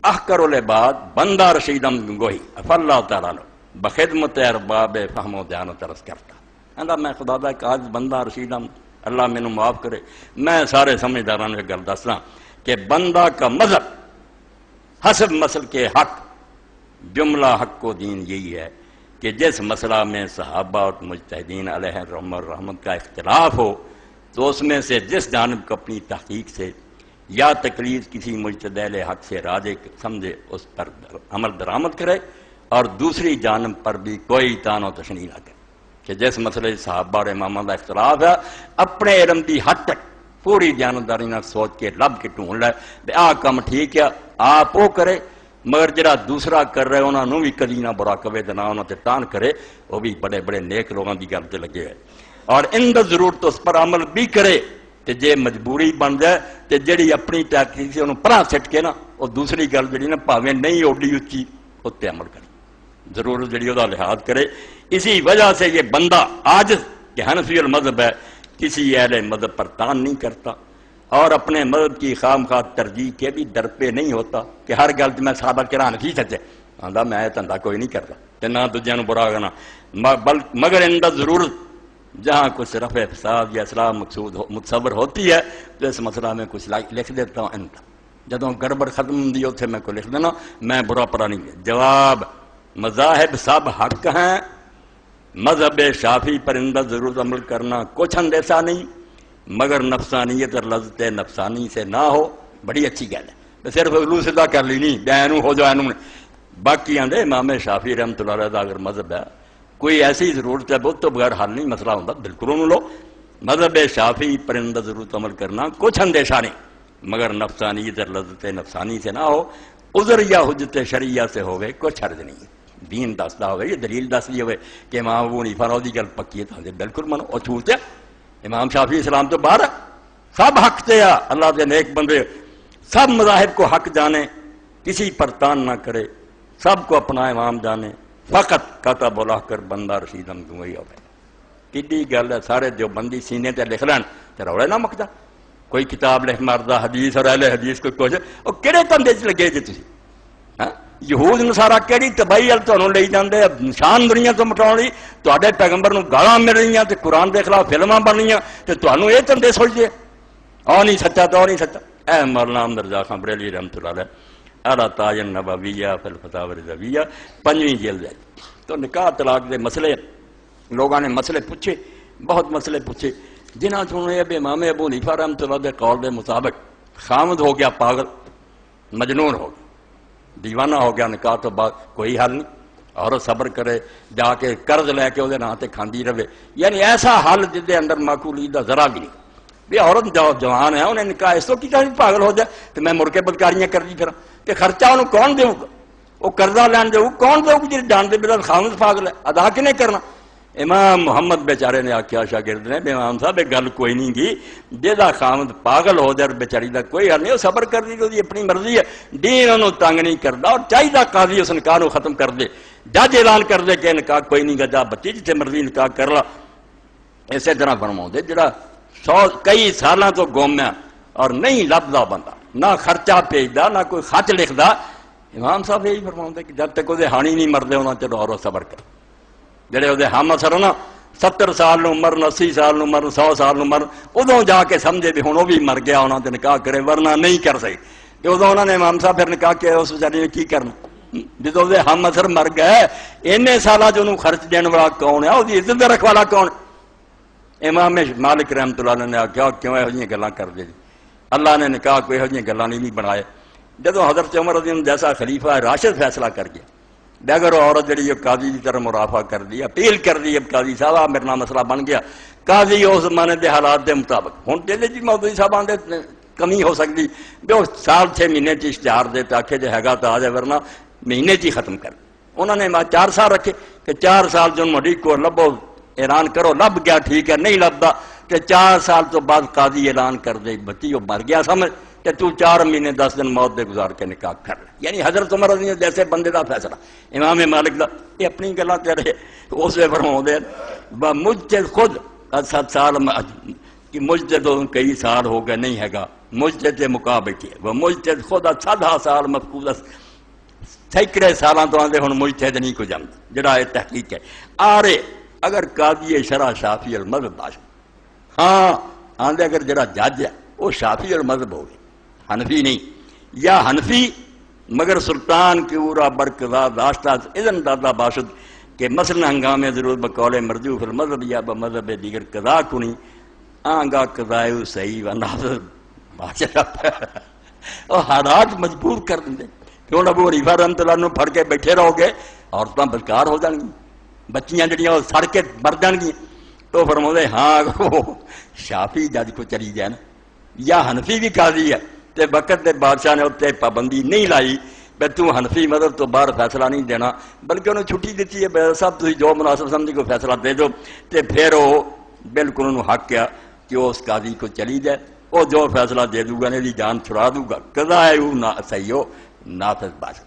S1: احکر العباد بندہ رشید احمد گنگوئی اف اللہ تعالیٰ بخدمت ارباب فہم و دیانت عرض کرتا اللہ میں خدا دا ایک آج بندہ رشید احمد اللہ مینوں معاف کرے، میں سارے سمجھداران نے گل دسنا کہ بندہ کا مذہب حسب مسل کے حق جملہ حق و دین یہی ہے کہ جس مسئلہ میں صحابہ اور مجتہدین علیہ رحمت کا اختلاف ہو تو اس میں سے جس جانب کو اپنی تحقیق سے یا تقلید کسی مجتہد حق سے راجے سمجھے اس پر عمل درآمد کرے اور دوسری جانب پر بھی کوئی تان و تشنیع نہ کرے کہ جس مسئلے صحابہ اور اماموں کا اختلاف ہے اپنے علم کی حد تک پوری جانداری نہ سوچ کے لب کے ڈھونڈ لے آ کام ٹھیک ہے آپ وہ کرے، مگر جڑا دوسرا کر رہے انہوں نے بھی کدی نہ برا کبے نہ انہوں تے ٹان کرے، وہ بھی بڑے بڑے نیک لوگوں کی گل تے لگے ہے اور ان ضرورت اس پر عمل بھی کرے تے جے مجبوری بن جائے تے جڑی اپنی تحقیق سے انہوں پرا سٹ کے نا وہ دوسری گل جڑی نا پاویں نہیں اوڈی اچھی اس تے عمل کرے، ضرورت جڑی وہ لحاظ کرے۔ اسی وجہ سے یہ بندہ عاجز کہ حنفی المذہب ہے کسی اہل مذہب پر تان نہیں کرتا اور اپنے مذہب کی خام خواہ ترجیح کے بھی در پہ نہیں ہوتا کہ ہر گل میں صحابہ کران کی سچے آندا میں دھندا کوئی نہیں کرتا تے نہ دوجیاں نوں برا کرنا، مگر اندر ضرورت جہاں کچھ رفع فساد یا اصلاح مقصود متصور ہوتی ہے تو اس مسئلہ میں کچھ لکھ دیتا ہوں انت جدوں گڑبڑ ختم ہوندی اتنے میں کوئی لکھ دینا میں برا پرا نہیں۔ جواب مذاہب سب حق ہیں، مذہب شافی پر اندر ضرورت عمل کرنا کچھ اندیسا نہیں مگر نفسانیت اور لذت نفسانی سے نہ ہو، بڑی اچھی گل ہے، صرف الو سدھا کر لی نہیں بینو ہو جائے باقی آدھے امام شافی رحمۃ اللہ علیہ اگر مذہب ہے کوئی ایسی ضرورت ہے بہت تو بغیر حل نہیں مسئلہ ہوتا بالکل انہوں لو، مذہب شافی پر اندر ضرورت عمل کرنا کچھ اندیشہ نہیں مگر نفسانیت اور لذت نفسانی سے نہ ہو، عذر یا حجت شرعیہ سے ہوئے کچھ حرج نہیں، دین دستا ہوئے یہ دلیل دس دی ہوئے کہ امام ابو حنیفہ دی گل پکی ہے تو بالکل منو اور چھوٹ ہے، امام شافعی اسلام تو باہر ہے، سب حق تے ہے، اللہ کے نیک بندے سب مذاہب کو حق جانے، کسی پر تان نہ کرے، سب کو اپنا امام جانے، فقط کتا بلا کر بندہ رشید احمد گنگوئی ہوئے کڈی گل ہے، سارے جو بندی سینے تے لکھ لین تے روڑے نہ مکدا کوئی کتاب لکھ ماردا حدیث اور اہل حدیث کوئی کچھ، وہ کہڑے دندے چ لگے جی تسی؟ ہاں یہود نصارا کہڑی تباہی ول تمہیں لے جاندے نشان دنیا تو مٹاؤ لی، تے پیغمبر نو گالاں مل رہی تے قرآن دے خلاف فلماں بن رہی تے تمہیں یہ دندے سوچتے آ نہیں سچا تو نہیں سچا۔ اے مولانا احمد رضا خان بریلوی رحمۃ اللہ علیہ اعلیٰ تاج النبویہ فی الفتاوی الرضویہ 5ویں جلد ہے۔ تو نکاح طلاق دے مسئلے لوگوں نے مسئلے پوچھے، بہت مسئلے پوچھے، جنہاں چوں اب امام ابو حنیفہ رحمۃ اللہ دے قول دے مطابق خامد ہو گیا پاگل، مجنون ہو گیا، دیوانہ ہو گیا، نکاح تو بعد کوئی حل نہیں، عورت صبر کرے، جا کے قرض لے کے وہ نام تے کھاندی رہے، یعنی ایسا حل جس دے اندر معقولی دا ذرا بھی نہیں۔ بھی عورت جوان ہے، انہیں نکاح اس تو کیتا پاگل ہو جائے تو میں مڑ کے بدکاریاں کر دی پھر کہ خرچہ انہوں کون دے گا؟ وہ قرضہ لین دے کون دے گا جی جان دے بلا خامد پاگل ہے، ادا کنے کرنا؟ امام محمد بیچارے نے آخیا شاگرد نے امام صاحب یہ گل کوئی نہیں گی، جہاں خامد پاگل ہو جائے بیچاری کا کوئی حل نہیں، وہ صبر کر دی، وہ اپنی مرضی ہے، دین انہوں تنگ نہیں کرتا، اور چاہیے قاضی اس نکاح کو ختم کر دے، جج اعلان کر دے کہ نکاح کوئی نہیں گا، جا بچی جتنے مرضی نکاح کر لا۔ اسی طرح فرما دے جڑا کئی سالاں تو گم ہے اور نہیں لبدا بندہ، نہ خرچہ بھیجدا نہ کوئی خط لکھدا، امام صاحب یہی فرما دے کہ جب تک وہ ہانی نہیں مردے انہوں چلو اور صبر کر، جڑے وہ ہم اثر نا 70 سال مرن، 80 سال مرن، 100 سال مرن، ادوں جا کے سمجھے بھی ہوں وہ بھی مر گیا انہوں نے نکاح کرے، ورنہ نہیں کر سکے۔ ادوں انہوں نے امام صاحب پھر نکاح کیا، اس بیچارے نے کی کرنا جدو وہ ہم اثر مر گئے، اینے سالاں چ انہوں خرچ دین والا کون ہے، وہ عزت رکھ والا کون؟ امام مالک رحمۃ اللہ علیہ نے آخیا کیوں یہو جہاں گلاں کر دے جی، اللہ نے نکاح کو یہو جہاں گلاں نہیں بنائے۔ جدو حضرت عمر رضی اللہ جیسا خلیفہ راشد فیصلہ کر گیا، اگر عورت جڑی قاضی کی طرح مرافع کر دی، اپیل کر دی، اب قاضی صاحب میرے نام مسئلہ بن گیا، قاضی اس زمانے دے حالات دے مطابق ہوں چلے جی مودودی صاحب آدھے کمی ہو سکتی بھی وہ سال 6 مہینے چ اشتہار دے تاکہ جو ہے گا تو آ جائے، ورنہ مہینے چ ہی ختم کر۔ انہوں نے 4 سال رکھے کہ 4 سال جو مڈی کو لبو اعلان کرو، لب گیا ٹھیک ہے، نہیں لبدا کہ 4 سال تو بعد قاضی اعلان کر دے بچی وہ مر گیا سمجھ کہ تو 4 مہینے 10 دن موت دے گزار کے نکاح کر لے۔ یعنی حضرت عمر رضی اللہ جیسے بندے دا فیصلہ، امام مالک دا یہ اپنی گلاں کر رہے اس میں فرما دے مجتہد خود 7 سال کہ مجتہد کئی سال ہو گئے نہیں ہے گا، مجتہد کے مقابلے وہ مجتہد خود 7 سال مفقود سینکڑے سالاں تو آدھے ہوں مجتہد نہیں کو جانتا، جڑا یہ تحقیق ہے آرے اگر قاضی شرع شافعی المذہب باش، ہاں آندے اگر جڑا جج ہے وہ شافعی المذہب ہو گئے، حنفی نہیں، یا حنفی مگر سلطان کی اورا برقضا داشتہ اذن دادا باشد کہ مثلا ہنگامے ضرور بقول مرجو فی المذہب یا بمذہب دیگر قضا کنی آنگا قضائے صحیح و نافذ بادشاہ اور حالات مجبور کر دیں کیوں ابو حنیفہ رحمۃ اللہ عنہ پھڑ کے بیٹھے رہو گے عورتاں بدکار ہو جان گی، بچیاں جڑیاں وہ سڑ کے مر جان گی، تو فرماتے ہاں شافی جج کو چلی جائے نا، یا حنفی بھی قاضی ہے تے وقت دے بادشاہ نے اتنے پابندی نہیں لائی بے تو حنفی مذہب تو باہر فیصلہ نہیں دینا، بلکہ انہوں چھٹی دیتی ہے بے صاحب تھی جو مناسب سمجھی کو فیصلہ دے دو، تے پھر وہ بالکل انہوں حق کیا کہ وہ اس قاضی کو چلی جائے، وہ جو فیصلہ دے دوں گا نے جان چھڑا دوں گا، قضا ہے وہ صحیح ہو نافذ باش۔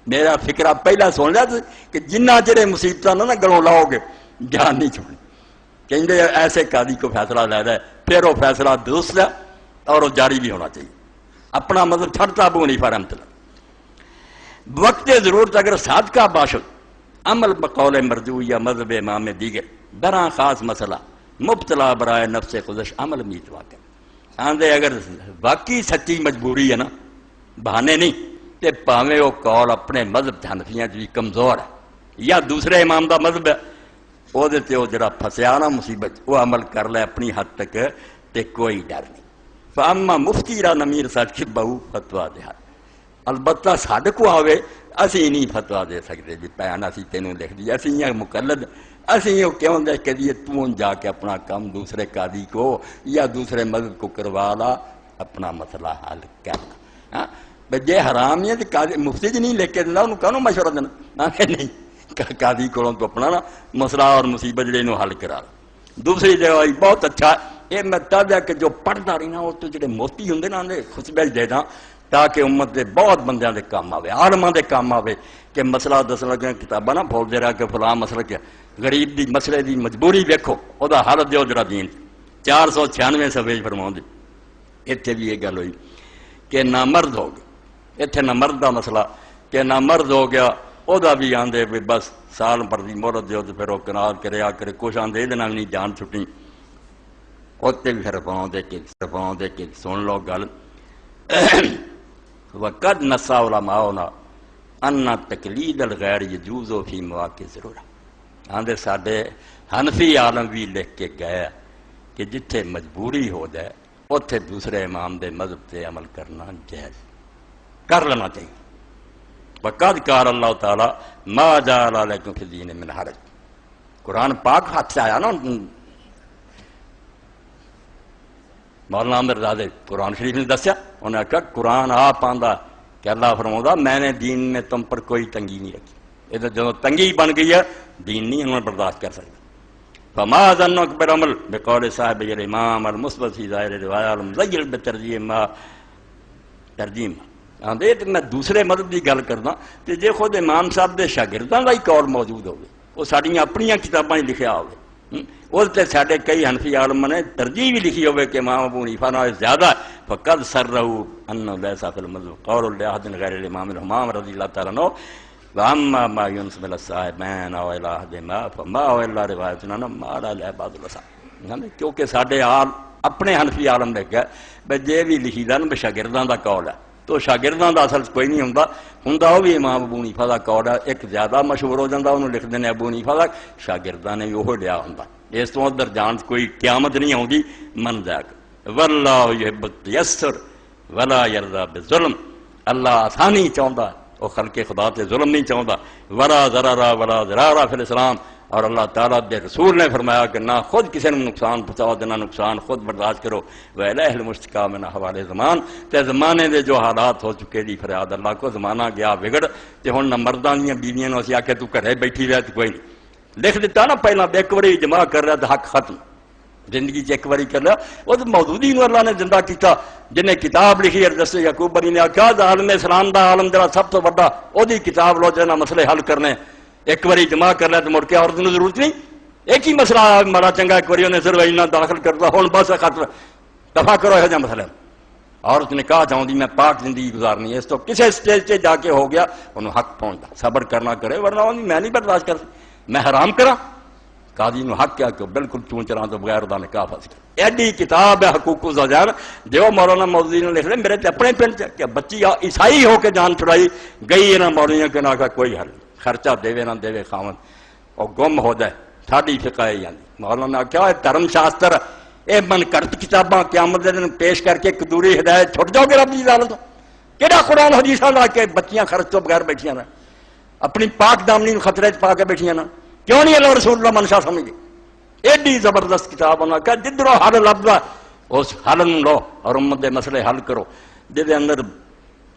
S1: میرا فکرہ پہلا سن لیا کہ جنہ چرے مصیبتاں نہ گلوں لاؤ گے جان نہیں چھوڑنی، کہیں ایسے قاضی کو فیصلہ لے رہا ہے پھر وہ فیصلہ درست ہے اور وہ جاری بھی ہونا چاہیے، اپنا مذہب چھڑتا ابو حنیفہ رحمۃ اللہ۔ وقت ضرورت اگر صادقہ باشد عمل بقول مرجو یا مذہب امام دیگر براں خاص مسئلہ مبتلا برائے نفس خودش عمل میتوا کر آندے اگر واقعی سچی مجبوری ہے نا بہانے نہیں تے پاویں وہ قول اپنے مذہب حنفیاں بھی کمزور ہے یا دوسرے امام دا مذہب ہے وہ دیتے وہ جڑا پھسیا نا مصیبت وہ عمل کر لے اپنی حد تک تے کوئی ڈر نہیں۔ فاما مفتی را نمیر سچ بہو فتوا دے البتہ ساڈے کو آوے اسی نہیں فتوا دے سکتے جی پیان اسی تینوں لکھ دی اسی یہ مقلد اسی یہ کیوں دے کہ دیے تو جا کے اپنا کام دوسرے قاضی کو یا دوسرے مذہب کو کروا لا اپنا مسئلہ حل کرنا۔ ہاں جے حرام ہے تو مفتی جی نہیں لکھ کے دینا انہوں کہوں مشورہ دینا نہیں قاضی کو تو اپنا نا مسئلہ اور مصیبت جڑے انہوں حل کرا دوسری جگہ بہت اچھا یہ میں تازہ کہ جو پڑھتا رہی نا وہ تو جڑے موتی ہوں نا خطبے دے دا تاکہ امت دے بہت بندیاں دے کام آوے عالماں دے کام آوے کہ مسئلہ دس لگے کتاباں نہ بھول دے رہا کہ فلاں مسئلہ کیا غریب دی مسئلے دی مجبوری ویکھو او دا حل دیو جڑا دین 496 صفحے فرماؤں دی اتنے بھی یہ گل ہوئی کہ نہ مرد ہو گیا، اتنے نہ مرد کا مسئلہ کہ نہ مرد ہو گیا وہ بھی آدھے بھی بس سال پر دی مہرت دیو تو پھر وہ کنال کرے آ کرے کچھ آدھے یہ بھی نہیں جان چھٹی، اتنے بھی پھر پاؤں دے کے سن لو گل وقد نسا علماؤنا ان تقلید الغیر یجوز فی مواقع ضرورہ، آدھے ساڈے حنفی عالم بھی لکھ کے گئے کہ جتھے مجبوری ہو جائے اتنے دوسرے امام دے مذہب سے عمل کرنا جائز کر لینا چاہیے۔ وقد قال اللہ تعالیٰ ما جعل علیکم فی الدین من حرج، قرآن پاک ہاتھ سے آیا نا مولانا مرزادے قرآن شریف نے دسیا، انہوں نے کہا قرآن آپ آندا کہ اللہ فرماؤں میں نے دین میں تم پر کوئی تنگی نہیں رکھی، یہ تو جب تنگی بن گئی ہے دین نہیں انہوں نے برداشت کر سکتا۔ فما ظنک بالعمل بقول صاحب الامام المثبت فی ظاہر روایہ المزین بترجیم ما ترجیم آدھے تو میں دوسرے مذہب کی گل کرنا تو جے خود امام صاحب کے شاگرداں کا ہی قول موجود ہوگی وہ ساڑیاں اپنیاں کتاباں لکھیا ہوگی وہ سارے کئی حنفی عالم نے ترجیح بھی لکھی ہوئے کہ امام ابو حنیفہ نہ زیادہ فقد سرہ انہ لیسا فی المذہب قول لأحد غیر الامام الحمام رضی اللہ تعالیٰ عنہ واما ما ينسب الى الصاحبین او الى احدہما فما هو الا روایتنا ما لا بعض الاصحاب، کیونکہ سارے اپنے حنفی عالم نے کہا بھئی جے بھی لکھی دا نا شاگرداں دا قول ہے تو شاگرداں دا اصل کوئی نہیں ہوندا وہ بھی امام ابو حنیفہ دا قول ہے، ایک زیادہ مشہور ہو جاتا انہوں لکھ دینے ابو حنیفہ دا، شاگرداں نے وہ لیا ہوندا، اس تو ادھر جان کوئی قیامت نہیں آؤں من ذاک واللہ یحب التیسر ولا یرضی بالظلم، اللہ آسانی چاہتا وہ خلق خدا سے ظلم نہیں چاہتا، ولا ضرر ولا ضرار فی الاسلام، اور اللہ تعالیٰ دے رسول نے فرمایا کہ نہ خود کسی نے نقصان پہنچاؤ دینا نقصان خود برداشت کرو، وَإِلَيْهِ الْمُشْتَكَىٰ مِنْ أَحْوَالِ الزَّمَانِ، تے زمانے دے جو حالات ہو چکے دی فریاد اللہ کو، زمانہ گیا بگڑ تے ہن نہ مرداں دیاں بیویاں نوں اسی آکھے تو گھرے بیٹھی رہ تو کوئی نہیں، لکھ دیتا نا پہلا ایک واری جمع کر رہا تو حق ختم، زندگی ایک واری کر رہا وہ تو موجودی نو اللہ نے زندہ کیتا، جنہیں کتاب لکھی حضرت یعقوب بنی نے آکھا عالم اسلام دا عالم جڑا سب تو بڑا وہ دی کتاب لو جنا مسئلے حل کرنے ایک واری جمع کر لیا تو مڑ کے عورت نوں ضرورت نہیں، ایک ہی مسئلہ ماڑا چنگا ایک واری انہیں صرف اینا داخل کرتا ہوں بس خطر دفاع کرو یہ مسئلہ، عورت نے کہا چاہوں میں پاک زندگی گزارنی ہے، اس تو کسی سٹیج سے جا کے ہو گیا انہوں حق پہنچتا، صبر کرنا کرے ورنہ میں نہیں برداشت کر میں حرام کرا، قاضی نو حق کیا کہ بالکل چون چران تو بغیر دا نکاح پھنس گیا، ایڈی کتاب ہے حقوق الزوجین جو مولانا مودودی نے لکھ لے میرے تے اپنے پنڈ کہ بچی عیسائی ہو کے جان چھڑائی گئی انہاں مولویاں کے نہ کا کوئی حل خرچہ دے نہ دے خاون اور گم ہو جائے ساڈی فقہ ہے یعنی مولانا نے کہا دھرم شاستر اے من کرت کتاباں قیامت دے دن پیش کر کے ایک دوری ہدایت چھٹ جاؤ گے رب دی عدالت کیڑا قرآن حدیثاں لا کے بچیاں خرچ تو بغیر بیٹھیاں رہ اپنی پاک دامنی خطرے چ پا کے بیٹھیاں نا کیوں نہیں اللہ رسول اللہ منشا سمجھ گئے ایڈی زبردست کتاب انہوں نے کہا جدھروں حل لبدا اس حل لو اور امت دے مسئلے حل کرو جہدے اندر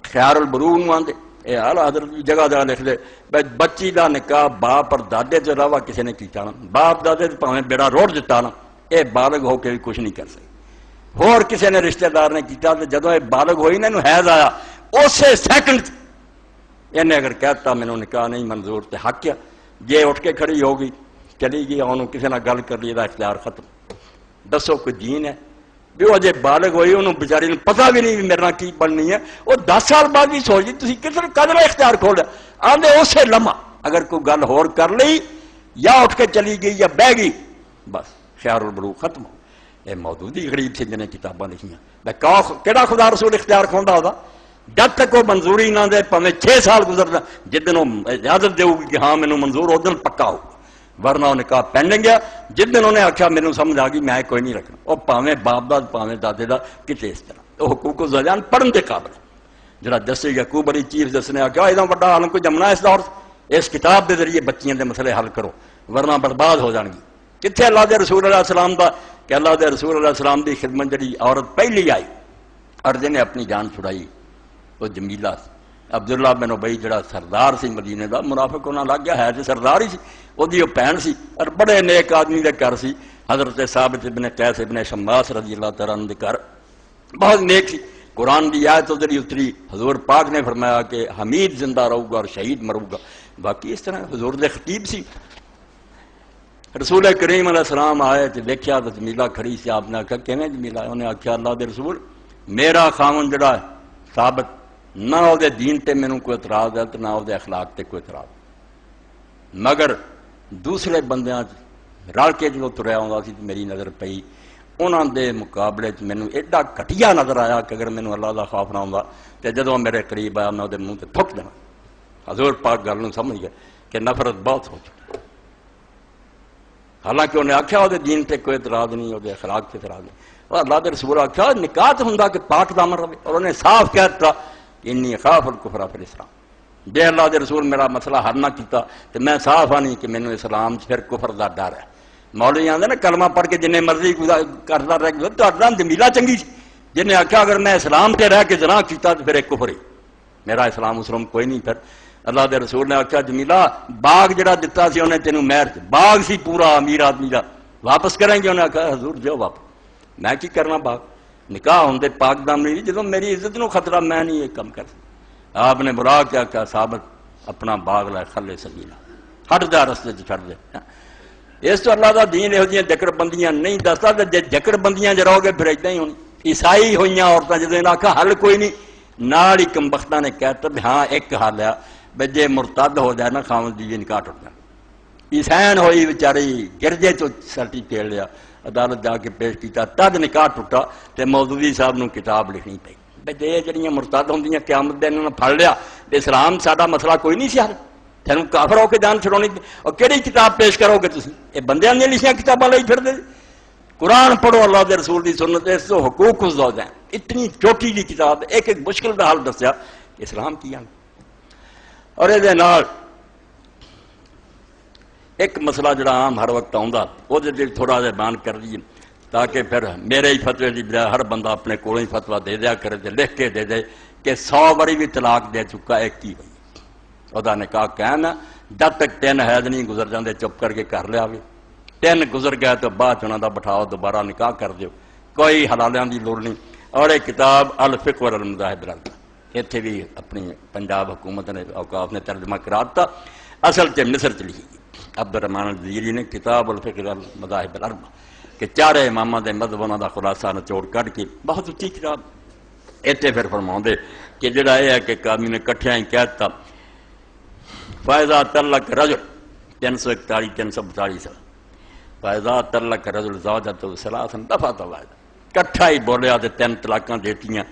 S1: خیار البرور نو آندے اے اعلی حضرت جگہ جگہ لکھ دے بچی دا نکاح باپ اور دادے تو علاوہ کسی نے کیتا نا باپ دادے تو پاویں بیڑا روڑ دیتا نا اے بالغ ہو کے بھی کچھ نہیں کر سکے اور کسی نے رشتہ دار نے کیتا تو جدوں اے بالغ ہوئی نا حیض آیا اسے سیکنڈ انہیں اگر کہتا مینوں نکاح نہیں منظور تے حق کیا جے اٹھ کے کھڑی ہوگی چلی گئی انہوں کسی نے گل کر لی دا اختیار ختم دسو کوئی دین ہے بھی وہ اجے بالغ ہوئی انہوں بیچاری نے پتہ بھی نہیں میرے کی بننی ہے وہ 10 سال بعد بھی سوچ تھی کس نے کدرا اختیار کھول آدھے اسے لمحہ اگر کوئی گل ہور کر لی یا اٹھ کے چلی گئی یا بہ گئی بس خیار البرو ختم ہو یہ مودودی غریب سے جنہیں کتاباں لکھیاں کہڑا خدا رسول اختیار کھوندا ہوتا جب تک وہ منظوری نہ دے پویں 6 سال گزرنا جدن وہ اجازت دے گی کہ ہاں مینوں منظور اس دن پکا ہوگا ورنہ وہ نکاح پینڈنگ گیا جس دن انہیں آخیا مینوں سمجھ آ گئی میں کوئی نہیں رکھنا وہ پاویں باپ دا پاویں دادے دا کتے اس طرح وہ حقوق الزوجین پڑھن دے قابل جڑا جسٹس یعقوب علی چیف جسٹس نے آخیا اتنا بڑا عالم کو جمنا اس دور اس کتاب دے ذریعے بچیاں دے مسئلے حل کرو ورنہ برباد ہو جان گی کتنے اللہ دے رسول علیہ السلام دا کہ اللہ دے رسول علیہ السلام دی خدمت جڑی عورت پہلی آئی اور جنہیں اپنی جان چھڑائی وہ جمیلہ عبداللہ بن ابی جڑا سردار سی مدینے دا منافق انہاں لگ گیا ہے جو سردار ہی سی وہ دی بہن سی اور بڑے نیک آدمی دے گھر سی حضرت ثابت ابن قیس ابن شماس رضی اللہ تعالیٰ عنہ دے گھر بہت نیک سی قرآن دی آیت ادھر اتری حضور پاک نے فرمایا کہ حمید زندہ رہو گا اور شہید مرو گا باقی اس طرح حضور دے خطیب سی رسول کریم علیہ السلام آئے تو دیکھا تو جمیلہ کھڑی سی آپ نے آخیا کیویں جمیلہ انہیں آخیا اللہ دے رسول میرا خامن جڑا ثابت نہ وہ دین تے مینوں کوئی اعتراض ہے تو نہ وہ اخلاق تے کوئی اعتراض، مگر دوسرے بندیاں رل کے جو تریا آتا سی میری نظر پئی انہاں دے مقابلے مینوں ایڈا گھٹیا نظر آیا کہ اگر مینوں اللہ دا خوف نہ ہوندا تے جدوں میرے قریب آیا میں وہ منہ تے تھک دینا۔ حضور پاک گل نوں سمجھ گئے کہ نفرت بہت ہو چکی، حالانکہ انہیں آخیا وہ دین تے کوئی اعتراض نہیں، وہ اخلاق تے اعتراض نہیں، اور اللہ دے رسول آخیا نکاح تو ہوندا کہ پاک دامن رہے، اور انہیں صاف کہہ دتا انی اخاف الکفر فی الاسلام، جے اللہ دے رسول میرا مسئلہ حل نہ کیتا تو میں صاف آ نہیں کہ مینوں اسلام پھر کفر دا ڈر ہے۔ مولوی آندے نا کلمہ پڑھ کے جنہیں مرضی کرتا رہ گیا تو جمیلا چنگی سی، جنہیں آخیا اگر میں اسلام تے رہ کے جناح کیتا تو پھر ایک کفر ہی، میرا اسلام اسلام کوئی نہیں۔ پھر اللہ دے رسول نے آخیا جمیلا باغ جڑا دتا سی انہیں تینوں مہر باغ سی پورا امیر آدمی دا واپس کریں گے؟ انہیں آخیا حضور جو واپس، میں کی کرنا باغ، نکاح ہوندے پاک دامنی جدوں میری عزت نو خطرہ میں نہیں یہ کم کر سکتا۔ آپ نے بلا کیا کہا ثابت اپنا باغ لائے خلے سبیلا، ہٹ جا رستے چ چھڑ دے۔ اس تو اللہ دا دین یہو جہاں جکڑ بندیاں نہیں دستا، جے جکڑ بندیاں چ رہو گے پھر اتنا ہی ہونی۔ عیسائی ہوئی عورتیں جدوں انہیں آخیا حل کوئی نہیں، نال ہی کمبختاں نے کہتا بھی ہاں ایک حل ہے بھائی جے مرتد ہو جائے نا خاوند دی نکاح ٹوٹ جائے۔ عیسائن ہوئی بیچاری گرجے چ سرٹیفکیٹ لیا، عدالت جا کے پیش کیتا، تد نکاح ٹوٹا تے مودودی صاحب نو کتاب لکھنی پئی بھائی یہ جڑیاں مرتد ہوندیاں قیامت دن انہاں پھڑ لیا اسلام ساڈا مسئلہ کوئی نہیں سی حل، تینوں کافر ہو کے جان چھڑونی، اور کہڑی کتاب پیش کرو گے تسی؟ یہ بندیاں نے لکھیاں کتاباں لئی پھردے۔ قرآن پڑھو اللہ دے رسول دی سنت، اس تو حقوق الزوج ہیں، اتنی چھوٹی جی کتاب ایک ایک مشکل دا حل دسیا اسلام کیا۔ اور یہ نال ایک مسئلہ جڑا عام ہر وقت آؤں وہ تھوڑا جہا بیان کر دیے تاکہ پھر میرے ہی فتوے کی بجائے ہر بندہ اپنے کولوں ہی فتویٰ دے دیا کرے تے لکھ کے دے دے کہ 100 باری بھی طلاق دے چکا ایک کی ہوئی وہ نکاح قائم ہے جب تک 3 حید نہیں گزر جاندے چپ کر کے کر لیا بھی، 3 گزر گئے تو بعد انہوں دا بٹھاؤ دوبارہ نکاح کر دیو، کوئی حلالیاں دی لوڑ نہیں۔ اور ایک کتاب الفقہ والمذاہب الاربعہ اتنے بھی اپنی پنجاب حکومت نے اوقاف نے ترجمہ کرا دیتا، اصل تے مصر چ لکھی عبد الرحمن الجزیری نے کتاب الفقہ والمذاہب الاربعہ کہ 4 اماماں دے مذہب انہاں دا خلاصہ نچوڑ کڈ کے بہت اچھی کتاب اتنے پھر فرماؤندے کہ جڑا یہ ہے کہ قاضی نے کٹھیاں ہی کہہ دیتا فائزہ طلق رجل 341 342 فائزہ طلق رجل زوجته ثلاثا دفعہ واحدہ کٹھا ہی بولیا تے 3 طلاقاں دیتیاں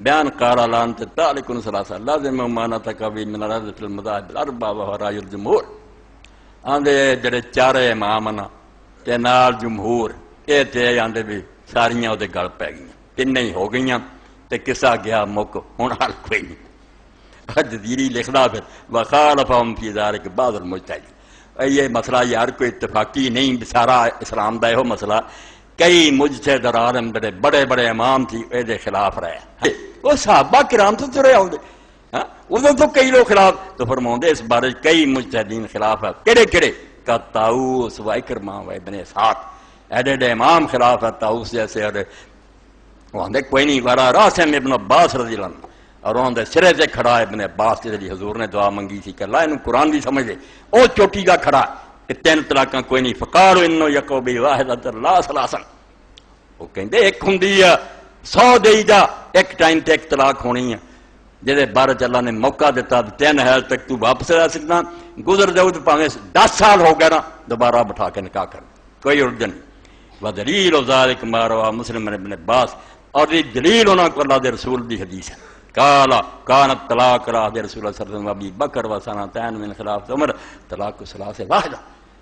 S1: بیان قال لان تعلق ثلاثہ لازم مانا تقوی من رد المذاهب الاربعہ و رائے الجمہور آندے جڑے 4 امام نا تے نال جمہور اے تے آندے بھی ساریاں او دے گل پے گئیاں 3 ہی ہو گئیاں تے قصہ گیا مک ہن حل کوئی نہیں۔ جزیری لکھدا پھر وخالفهم فی ذلک بعض المجتہدین، یہ مسئلہ یار کوئی اتفاقی نہیں، سارا اسلام دا یہ مسئلہ کئی مجتہد عالم بڑے بڑے امام تھی اے دے خلاف رہے، وہ صحابہ کرام تو ترے آؤندے ادھر تو کئی لوگ خلاف تو فرماؤندے اس بارے کئی مجتہدین خلاف ہے، کہڑے کہڑے کا طاؤس و اکرمہ و ابن اسحاق، ایڈے امام خلاف ہے، طاؤس جیسے اور وہ آندے کوئی نہیں، ورا راسم ابن عباس رضی اللہ عنہ، اور انہوں نے سرے سے کھڑا ابن عباس جی حضور نے دعا منگی تھی کہ اللہ انہوں قرآن بھی سمجھ دے، وہ چوٹی کا کھڑا کہ 3 طلاقاں کوئی نہیں، فقالوا انہو یکو بی واحدۃ لا ثلاثا، وہ کہندے ایک ہوندی ہے 100 دے جا ایک ٹائم تے ایک طلاق ہونی ہے، جہدے بارے اللہ نے موقع دیتا 3 حیض تک تو واپس رہ سکتا، گزر جاؤ تو پاویں 10 سال ہو گئے نا دوبارہ بٹھا کے نکاح کر کوئی اردن نہیں۔ ودلیل ذالک ما روا مسلم ابن عباس، اور یہ دلیل انہوں کو اللہ دے رسول دی حدیث ہے، قالا کانت طلاق راہ دے رسول اللہ صلی اللہ علیہ وسلم ابی بکر و سنتین من خلاف عمر طلاق ثلاث واحدہ،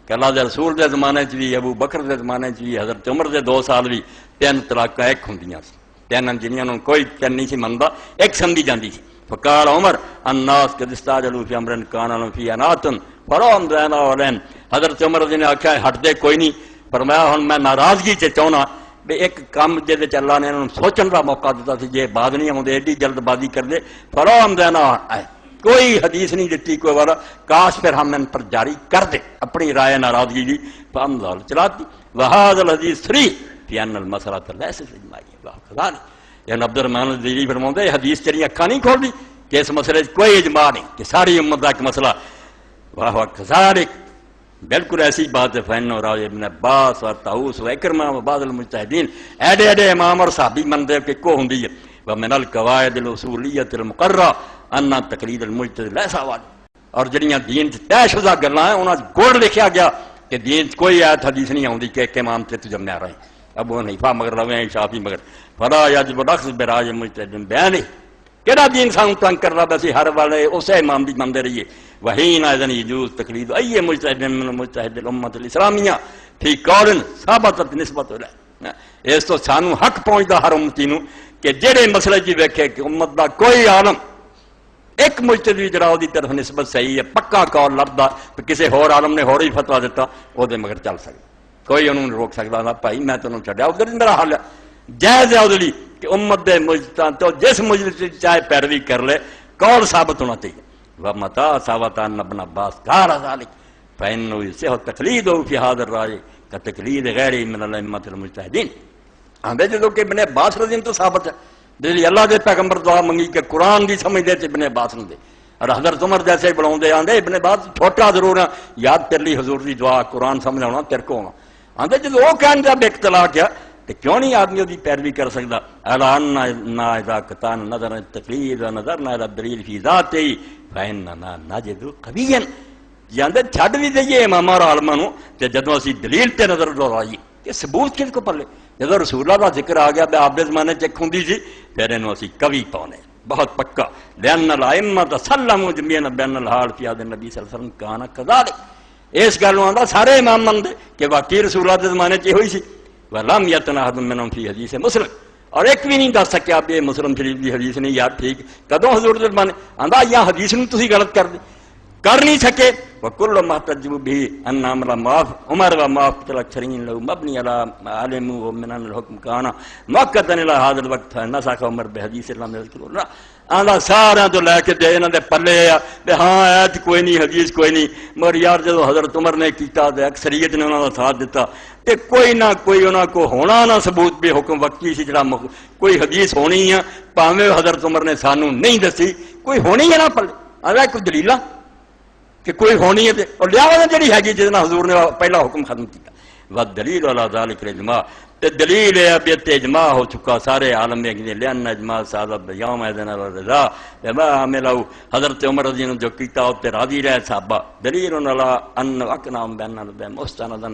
S1: کہ اللہ دے رسول دے زمانے چ بھی ابو بکر دے زمانے چ بھی حضرت عمر دے 2 سال بھی 3 طلاقاں ایک ہوندیاں سی، 3 جنیاں نوں کوئی 3 نہیں سی مندا، ایک سمجھی جاندی سی۔ فقال عمر الناس قد استعجلوا في امر كان لهم فيه انات فرام ذنا ولن، حضرت عمر نے آکھیا ہٹ دے کوئی نہیں، فرمایا ہن میں ناراضگی تے چاہنا بھی ایک کام جہدے چ اللہ نے انہوں سوچن کا موقع دیتا سی، جے بعد نہیں ہوندے ایڈی جلد بازی کر دے، فرام ذنا کوئی حدیث نہیں دیتی کوئی والا، کاش پھر ہم ان پر جاری کر دے اپنی رائے ناراضگی دی، فامزال چلاتی وهذا الحديث 3 في ان المسألة ليست اجماعية وكذلك، یعنی عبد الرحمن الجزیری فرماتے حدیث تیری اکھاں نہیں کھول دی کہ اس مسئلے کوئی اجماع نہیں کہ ساری امت کا ایک مسئلہ، واہ کذالک بالکل ایسی بات ہے، فین اور ابن عباس اور طاؤس و اکرمہ و بعض المجتہدین ایڈے امام اور صحابی مندے کہ کو ہوندی ہے، ومن القواعد الاصولیۃ المقررہ ان تقلید المجتہد لیس واجب، اور جڑیاں دین طے شدہ گلاں ہیں انہاں گڑ لکھیا گیا کہ دین کوئی آیت حدیث نہیں آؤندی کہ ایک امام تے جمع رہے ابو حنیفہ مگر رویں شافعی مگر فلا یجب الاخذ برائے مجتہد بیان کہڑا دین سانوں تنگ کر رہا بس ہر والے اسے امام دی مندے رہیے وحین اذن یجوز تقلید ای مجتہد من مجتہد الامت الاسلامیہ فی قول ثابتت نسبت الیہ، اس تو سانوں حق پہنچدا ہر امتی نوں کہ جڑے مسئلے جی ویکھے کہ امت دا کوئی عالم ایک مجتہد بھی جڑا دی طرف نسبت صحیح ہے پکا قول لبدا کسی ہور عالم نے ہور ہی فتویٰ دیتا او دے مگر چل سکدا کوئی انہوں نے روک سکتا نہ بھائی میں تینوں چھڈیا ادھر میرا حل ہے جائز ہے ادھر کہ امت دے مجتہد تو جس مجلس چاہے پیروی کر لے قول ثابت ہونا چاہیے ومتا ثابت ان ابن عباس قال ذلك فانه يصح تقليده في هذا الرأي كتقليد غيره من الائمة المجتهدين آندے جو کہ ابن عباس رضی اللہ تو ثابت ہے دلی اللہ دے پیغمبر دعا منگی کہ قرآن دی سمجھ دے ابن عباس نے دے اور حضرت عمر جیسے بلاؤں دے آندے ابن عباس چھوٹا ضرور ہے یاد کر لی حضور دی دعا قرآن سمجھانا تیرے کو ہونا آندے جو وہ کہنے جب اختلاف کیا تو کیوں نہیں آدمی دی پیروی کر سکتا الا اذا قطعنا نظر التقلید ونظرنا الى الدلیل فی ذاته فاننا نجد قویا جاندے چھڈ بھی دئیے امام اور عالماں نوں تے جدوں اسی دلیل تے نظر لائیے کہ ثبوت کس کو پلے جدوں رسول اللہ دا ذکر آ گیا آپ دے زمانے چ ہوندی سی پھر انہوں اسی کبھی پاؤنے بہت پکا لأن الائمة سلموا جميعا بأن الحال في عهد النبي صلی اللہ علیہ وسلم كان كذلك اس گلوں آندا سارے امام مندے کہ واقعی رسول اللہ دے زمانے چ ہوئی سی ولم يتن احد منهم في حدیث مسلم اور ایک بھی نہیں دس سکیا آپ یہ مسلم شریف کی حدیث نہیں یار ٹھیک کدوں حضور دے زمانے آندا یا حدیث نوں تسی غلط کر نہیں سکے وکل ما تجب به ان امر معاف عمر و معاف الاکثرین لو مبنی علی علم من الحكم كان مؤقتا الى هذا الوقت نسخ عمر بحدیث اللہ رسول اللہ آندا سارا تو لے کے دے انہاں دے پلے ہاں ایت کوئی نہیں حدیث کوئی نہیں مگر یار جدو حضرت عمر نے کیتا تے اکثریت نے انہاں دا ساتھ دیتا تے کوئی نہ کوئی انہاں کو ہونا نہ ثبوت بھی حکم وقتی سی جڑا کوئی حدیث ہونی ہے پاویں حضرت عمر نے سانوں نہیں دسی کوئی ہونی ہے نہ پلے آندا کوئی دلیل کہ کوئی ہونی ہے اور لہٰذا جڑی ہے جس نے حضور نے پہلا حکم ختم کیا والدلیل علی ذلک الاجماع تے دلیل ہے اب یہ اجماع ہو چکا سارے عالم میں کہ لأن اجماع صادق یوم اذن الرضا بما عملوا حضرت عمر رضی اللہ عنہ جو کیتا اس پہ راضی رہے صحابہ دلیل علی ان اقنام بین مستندا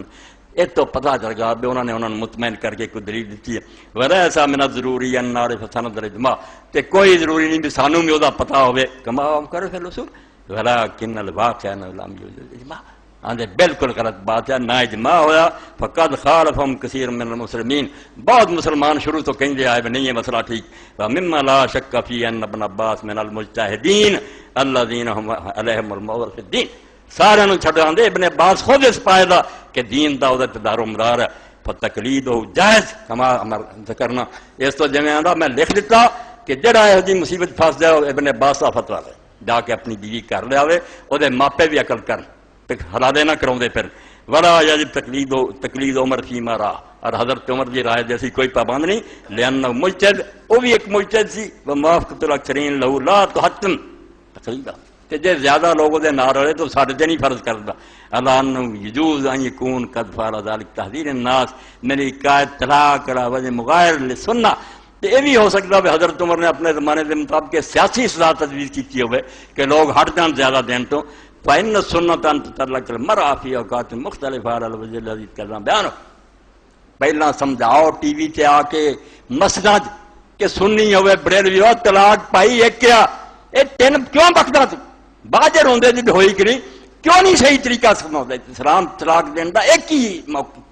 S1: ایک تو پتہ چل گیا اب انہوں نے مطمئن کر کے کوئی دلیل دیتی ہے ویسا من الضروری ان نعرف سند الاجماع تے کوئی ضروری نہیں بھی سانوں بھی دا پتہ ہوے کما کرو پھر اصول ولكن الواقع انه لم يوجد اجماع آندے بالکل غلط بات ہے نہ اجماع ہویا فقد خالفهم كثير من المسلمين بعض مسلمان شروع تو کہیں دے آئے نہیں ہے مسئلہ ٹھیک ومما لا شك في ان ابن عباس من المجتهدين الذين هم عليهم المؤول في الدين سارے نو چھڈان دے ابن عباس خود اس پائے دا کہ دین دا او دار و مدار ہے فتقلیدہ جائز کما امر ذکرنا اس تو جویں آندا میں لکھ دیتا کہ جڑا ہے دی مصیبت پھس جائے ابن عباس دا فتویٰ ہے جا کے اپنی بیوی کر لیا وہ ماپے بھی عقل کر ہلا دے نہ کراؤ پھر ولا یجب تقلید عمر فیما راہ اور حضرت عمر کی رائے جیسی کوئی پابند نہیں لأنہ مجتہد وہ بھی ایک مجتہد سی وہ موافقۃ الاکثرین لہو لا تحتم تقلیدہ کہ جے زیادہ لوگوں دے نہ رہے تو سارے تے نہیں فرض کردا اللہ انہ یجوز ان یکون قد فعل ذلك تحذیر الناس میری قائد طلاق علی وجہ مغایر للسنہ یہ بھی ہو سکتا ہے حضرت عمر نے اپنے زمانے کے مطابق سیاسی اصلاح تجویز کی ہوئے کہ لوگ ہٹ جان زیادہ دین تو فإن السنة أن تتطلق المرأة في أوقات مختلفة على الوجه الذي تكلم بیانو پہلا سمجھاؤ ٹی وی تے آ کے مسجد کہ سنی ہوئے بریلوی ہو طلاق پائی ایک کیا اے تین کیوں بکدا تو باجر ہوندے جب ہوئی کری کیوں نہیں صحیح طریقہ سمجھاؤ اسلام طلاق دین دا ایک ہی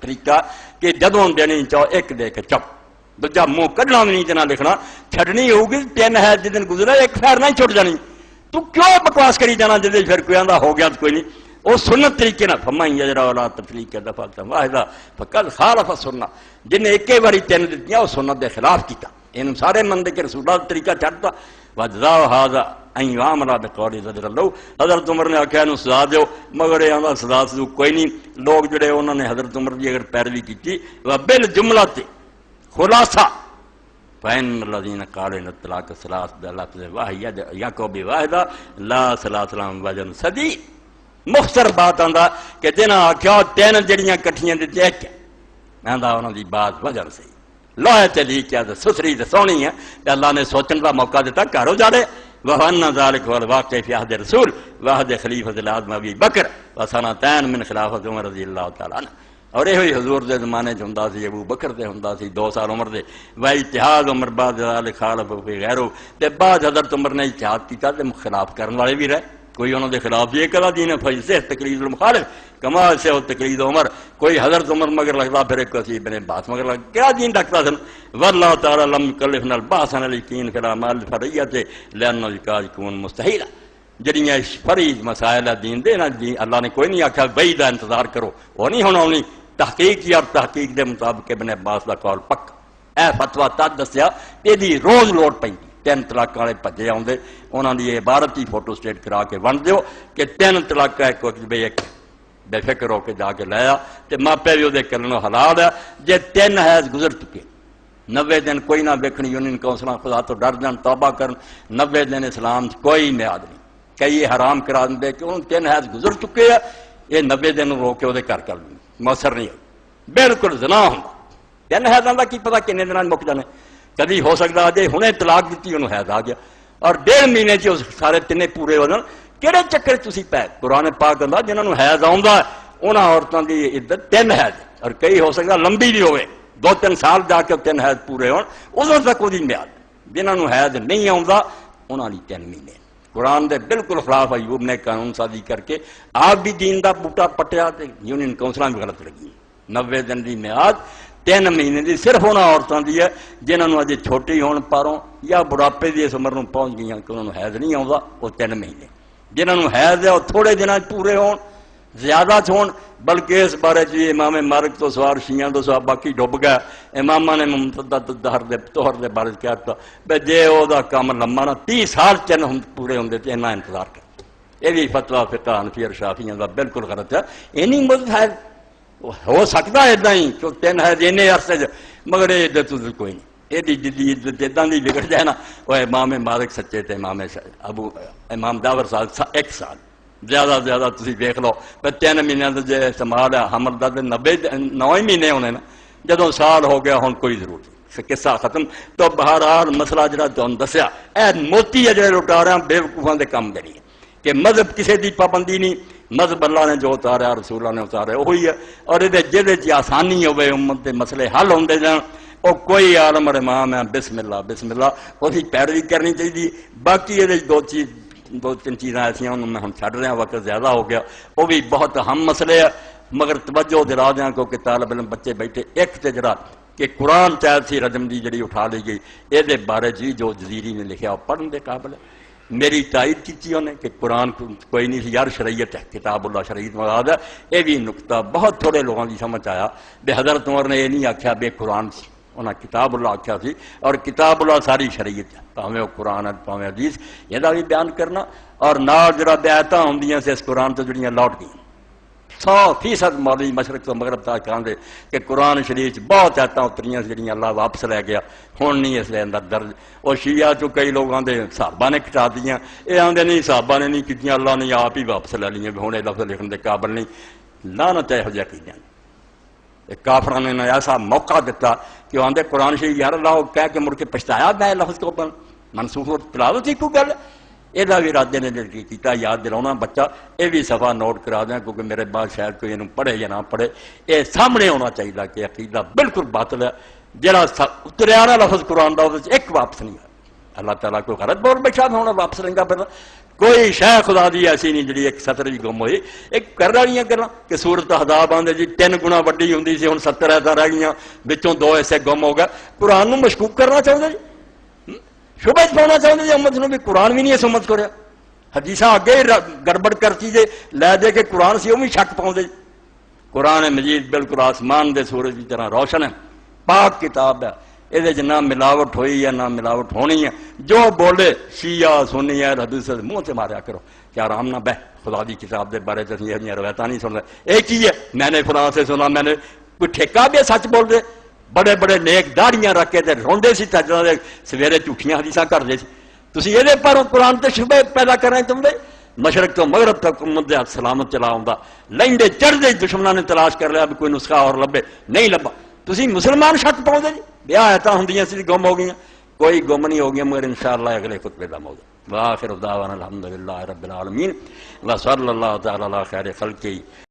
S1: طریقہ کہ جدوں دینی چاہو ایک دے کے چپ دوجا منہ کڈنا بھی نہیں جنا لکھنا چھڈنی ہوگی تین ہے جس دن گزرا ایک خیر نہیں چھوٹ جانی تو کیوں بکواس کری جانا جس پھر کوئی آندا ہو گیا تو کوئی نہیں وہ سنت طریقے نہ فمن یجرا ولا تفریق دفعہ واحدہ فقد خالف السنہ جن ایک باری تین دتیاں وہ سنت دے خلاف کیتا ان سارے مندے کے رسول اللہ طریقہ چھڈتا وجزا هذا ان يعمل بقول رضی اللہ حضرت عمر نے آخیا نو سزا دیو مگر یہ آندا سزا سو کوئی نہیں لوگ جڑے انہوں نے حضرت عمر کی اگر پیروی کی وبالجملہ خلاصہ فإن الذين قالوا ان الطلاق ثلاث بلفظ واحد يعقوب واحدہ لا ثلاث لام وجن صدی مختصر بات آندا کہ جنہاں آخیا تین جڑیاں کٹھیاں دتے ایک آندا انہاں دی بات وجن صحیح لوہے تے لیک ہے ستھری تے سونی ہے تے اللہ نے سوچن دا موقع دیتا گھر اجاڑے وَأَنَّ ذَلِكَ وَالْوَاقِعِ فِي عَهْدِ الرَّسُولِ وَعَهْدِ خَلِيفَةِ الْأَعْظَمِ أَبِي بَكْرَ وَسَنَتَيْنِ مِنْ خِلَافَةِ عُمَرَ رضی اللہ تعالیٰ عنہ. اور یہ ہوئی حضور دے زمانے چ ہوندا سی، ابو بکر دے ہوندا سی 2 سال عمر دے، و اتحاد عمر بعد ذلك خالف فی غیرہ، تے بعد حضرت عمر نے اتحاد کیتا تے خلاف کرن والے بھی رہے، کوئی انہوں دے خلاف یہ کہا دین ہے فیصح تقلید المخالف کما سے ہو تقلید عمر، کوئی حضرت عمر مگر لگتا پھر ایک کسی ابن عباس مگر لگتا کیا دین رکھتا سن. واللہ تعالی لم یکلفنا الباس عن الیقین فی الاعمال الفرعیۃ لانہ یکاد یکون مستحیل. جڑیاں فرعی مسائل دین دے نا جی اللہ نے کوئی نہیں آکھا وحی دا انتظار کرو، وہ نہیں ہونا ہونی تحقیق کی، اور تحقیق دے مطابق ابن عباس دا قول پکا. اے فتویٰ تد دسیا ایدی روز لوڑ پیندی. 3 طلاق والے بھجے آتے انہوں نے یہ عبارت ہی فوٹو سٹیٹ کرا کے ون دیو کہ 3 طلاق ایک وقت بے ایک بے فکر ہو کے جا کے لایا تے ماپے بھی وہ کرنا حلال ہے. جے 3 حیض گزر چکے 90 دن کوئی نہ ویکھنی، یونین کونسلاں خدا تو ڈر جان توبہ کرن. 90 دن اسلام کوئی میعاد نہیں، کئی حرام کرا دے کہ انہوں 3 حیض گزر چکے ہیں، یہ 90 دن رو کے وہ گھر کر لیں مؤثر نہیں ہوئی، بالکل زنا ہوں. 3 حیضاں دا کی پتا کنے دن مک جانے، کبھی ہو سکتا جی ہنے طلاق دیتی انہوں حیض آ گیا اور 1.5 مہینے سارے 3 پورے ہو جان. کہڑے چکر تسی پے؟ قرآن پاک کہندا جنہاں نوں حیض آوندا انہاں عورتاں دی عدت 3 حیض، اور کئی ہو سکتا لمبی بھی ہوئے 2-3 سال جا کے 3 حیض پورے ہون، ادوں تک وہ میعاد. جنہاں نوں حیض نہیں آوندا انہاں دی 3 مہینے. قرآن دے بالکل خلاف ایوب نے قانون سازی کر کے آپ بھی دین دا بوٹا پٹیا تے یونین کونسلاں بھی غلط لگی. 90 دن دی میعاد 3 مہینے دی صرف انہاں عورتاں دی ہے جنہاں نوں اجے چھوٹی ہون پاروں یا بڑھاپے دی اس عمر نوں پہنچ گئیاں کہ انہاں نوں حیض نہیں آوندا وہ 3 مہینے. جنہاں نوں حیض ہے وہ تھوڑے دناں پورے ہون زیادہ ہون. بلکہ اس بارے جی امام مالک تو سوار شیعہ تو سوار باقی ڈب گیا. امامہ نے ممتدہ توہر دے بارے کہتا بے جے او دا کام لمبا نا 30 سال چن پورے ہوندے تے انہاں انتظار کر. یہ بھی فتویٰ فقہ حنفی اور شافعیاں دا بالکل غلط ہے. اینی مدد ہے ہو سکتا ہے اداں ہی کہ 3 ہے اینے عرصے مگر یہ عدت کوئی نہیں. یہ جدی عدت اداں دی بگڑ جائے نا وہ امام مالک سچے تے امام داور صاحب 1 سال زیادہ زیادہ تسی دیکھ لو 3 مہینے کا جی استعمال ہے حمل کا 9 مہینے ہونے نا جدوں سال ہو گیا ہوں کوئی ضرورت نہیں قصہ ختم. تو بہرحال مسئلہ جڑا تمہیں دسیا اے موتی ہے جڑے لٹا رہے ہیں بے وقوفاں دے کام جڑی ہے کہ مذہب کسی دی پابندی نہیں. مذہب اللہ نے جو اتاریا رسول اللہ نے اتاریا وہی ہے. اور یہ جہد آسانی ہوئے امت کے مسئلے حل ہوندے جان وہ کوئی عالم اور امام ہے بسم اللہ وہی پیروی کرنی چاہیے. باقی یہ 2-3 چیزاں ایسا میں ہم چھڑ رہے ہیں وقت زیادہ ہو گیا وہ بھی بہت اہم مسئلے ہے مگر توجہ دلا دیں کیونکہ طالب علم بچے بیٹھے. ایک تے جڑا کہ قرآن چاہے سی رجم دی جڑی اٹھا لی گئی یہ بارے جی جو جزیری نے لکھا وہ پڑھن دے قابل ہے. میری تائید کی انہیں کہ قرآن کوئی نہیں سی یار شریعت ہے کتاب اللہ شریعت مراد ہے. یہ بھی نقطہ بہت تھوڑے لوگوں کی سمجھ آیا بے حضرت عمر نے یہ نہیں آخیا بے قرآن سی انہیں کتاب اللہ آخیا سی اور کتاب اللہ ساری شریعت ہے پاویں وہ قرآن ہے پاویں حدیث یہ بھی بیان کرنا. اور نال جڑا بیعتاں ہوندیاں سے اس قرآن تو جڑیاں لوٹ گئیں 100% مولوی مشرق تو مغرب تک کہندے کہ قرآن شریف بہت آیتاں اتریاں جڑیاں اللہ واپس لے گیا ہن نہیں اس دے اندر درج. وہ شیعہ چوں کئی لوگ آندے صحابہ نے کٹا دیاں یہ آندے نہیں صحابہ نے نہیں کیتیاں اللہ نے آپ ہی واپس لے لیاں ہن یہ لفظ لکھن دے قابل نہیں. لعنت ہے ہو جا کی جان کافراں نے ایسا موقع دیتا کہ وہ آندے قرآن شریف یار اللہ کہہ کے مڑ کے پچھتایا میں لفظ کو منسوخ تلاوت ہی کوئی گل. یہ بھی ارادے نے کیتا یاد دلاؤنا بچہ یہ بھی صفحہ نوٹ کرا دیں کیونکہ میرے بعد شاید کوئی انہوں پڑھے یا نہ پڑھے. یہ سامنے ہونا چاہیے کہ عقیدہ بالکل باطل ہے جڑا اتریا نا لفظ قرآن دا ایک واپس نہیں ہے. اللہ تعالیٰ کوئی غلط بول بیٹھا ہونا واپس لیں گا پھر کوئی شے خدا دی ایسی نہیں جڑی ایک 70 بھی گم ہوئی. ایک کر رہی گلا کہ سورت احزاب آندے جی 3 گنا وڈی ہوندی سی ہن 70 ایسا رہ گئی بچوں 2 ایسے گم ہو گئے. قرآن نو مشکوک کرنا چاہتے جی شبہ پاؤنا چاہتے جی امت نو بھی قرآن بھی نہیں اس امت کریا. حدیثاں اگے گڑبڑ کرتی جے لے دے کے قرآن سی وہ بھی شک پاؤں. قرآن مجید بالکل آسمان دے سورج کی طرح روشن ہے پاک کتاب ہے. یہ نہ ملاوٹ ہوئی ہے نہ ملاوٹ ہونی ہے. جو بولے شیعہ سنی ہے حدیث منہ سے ماریا کرو کیا آرام نہ بہ خدا دی کتاب دے بارے یہ روایتاں نہیں سن رہے. ایک ہی ہے میں نے فلاں سے سنا میں نے کوئی ٹھیکہ بھی سچ بول دے. بڑے بڑے نیک داڑیاں رکھ کے روندے سی تجربہ دے سویرے جھوٹیاں حدیثاں کرتے سی. تسی یہ پر قرآن تے شبہ پیدا کر رہے تم دے مشرق تو مغرب تک امت سلامت چلا ہوں لینڈے چڑھتے دشمنوں نے تلاش کر لیا بھی کوئی نسخہ اور لبے نہیں لبا. تسی مسلمان شک پاؤ جی بیاہ آیتاں ہوندیاں سی گم ہو گئیاں، کوئی گم نہیں ہو گیا، مگر انشاءاللہ اگلے خطبے دا موضوع۔ وآخر دعوانا الحمدللہ رب العالمین وصلی اللہ تعالی علی خیر خلقہ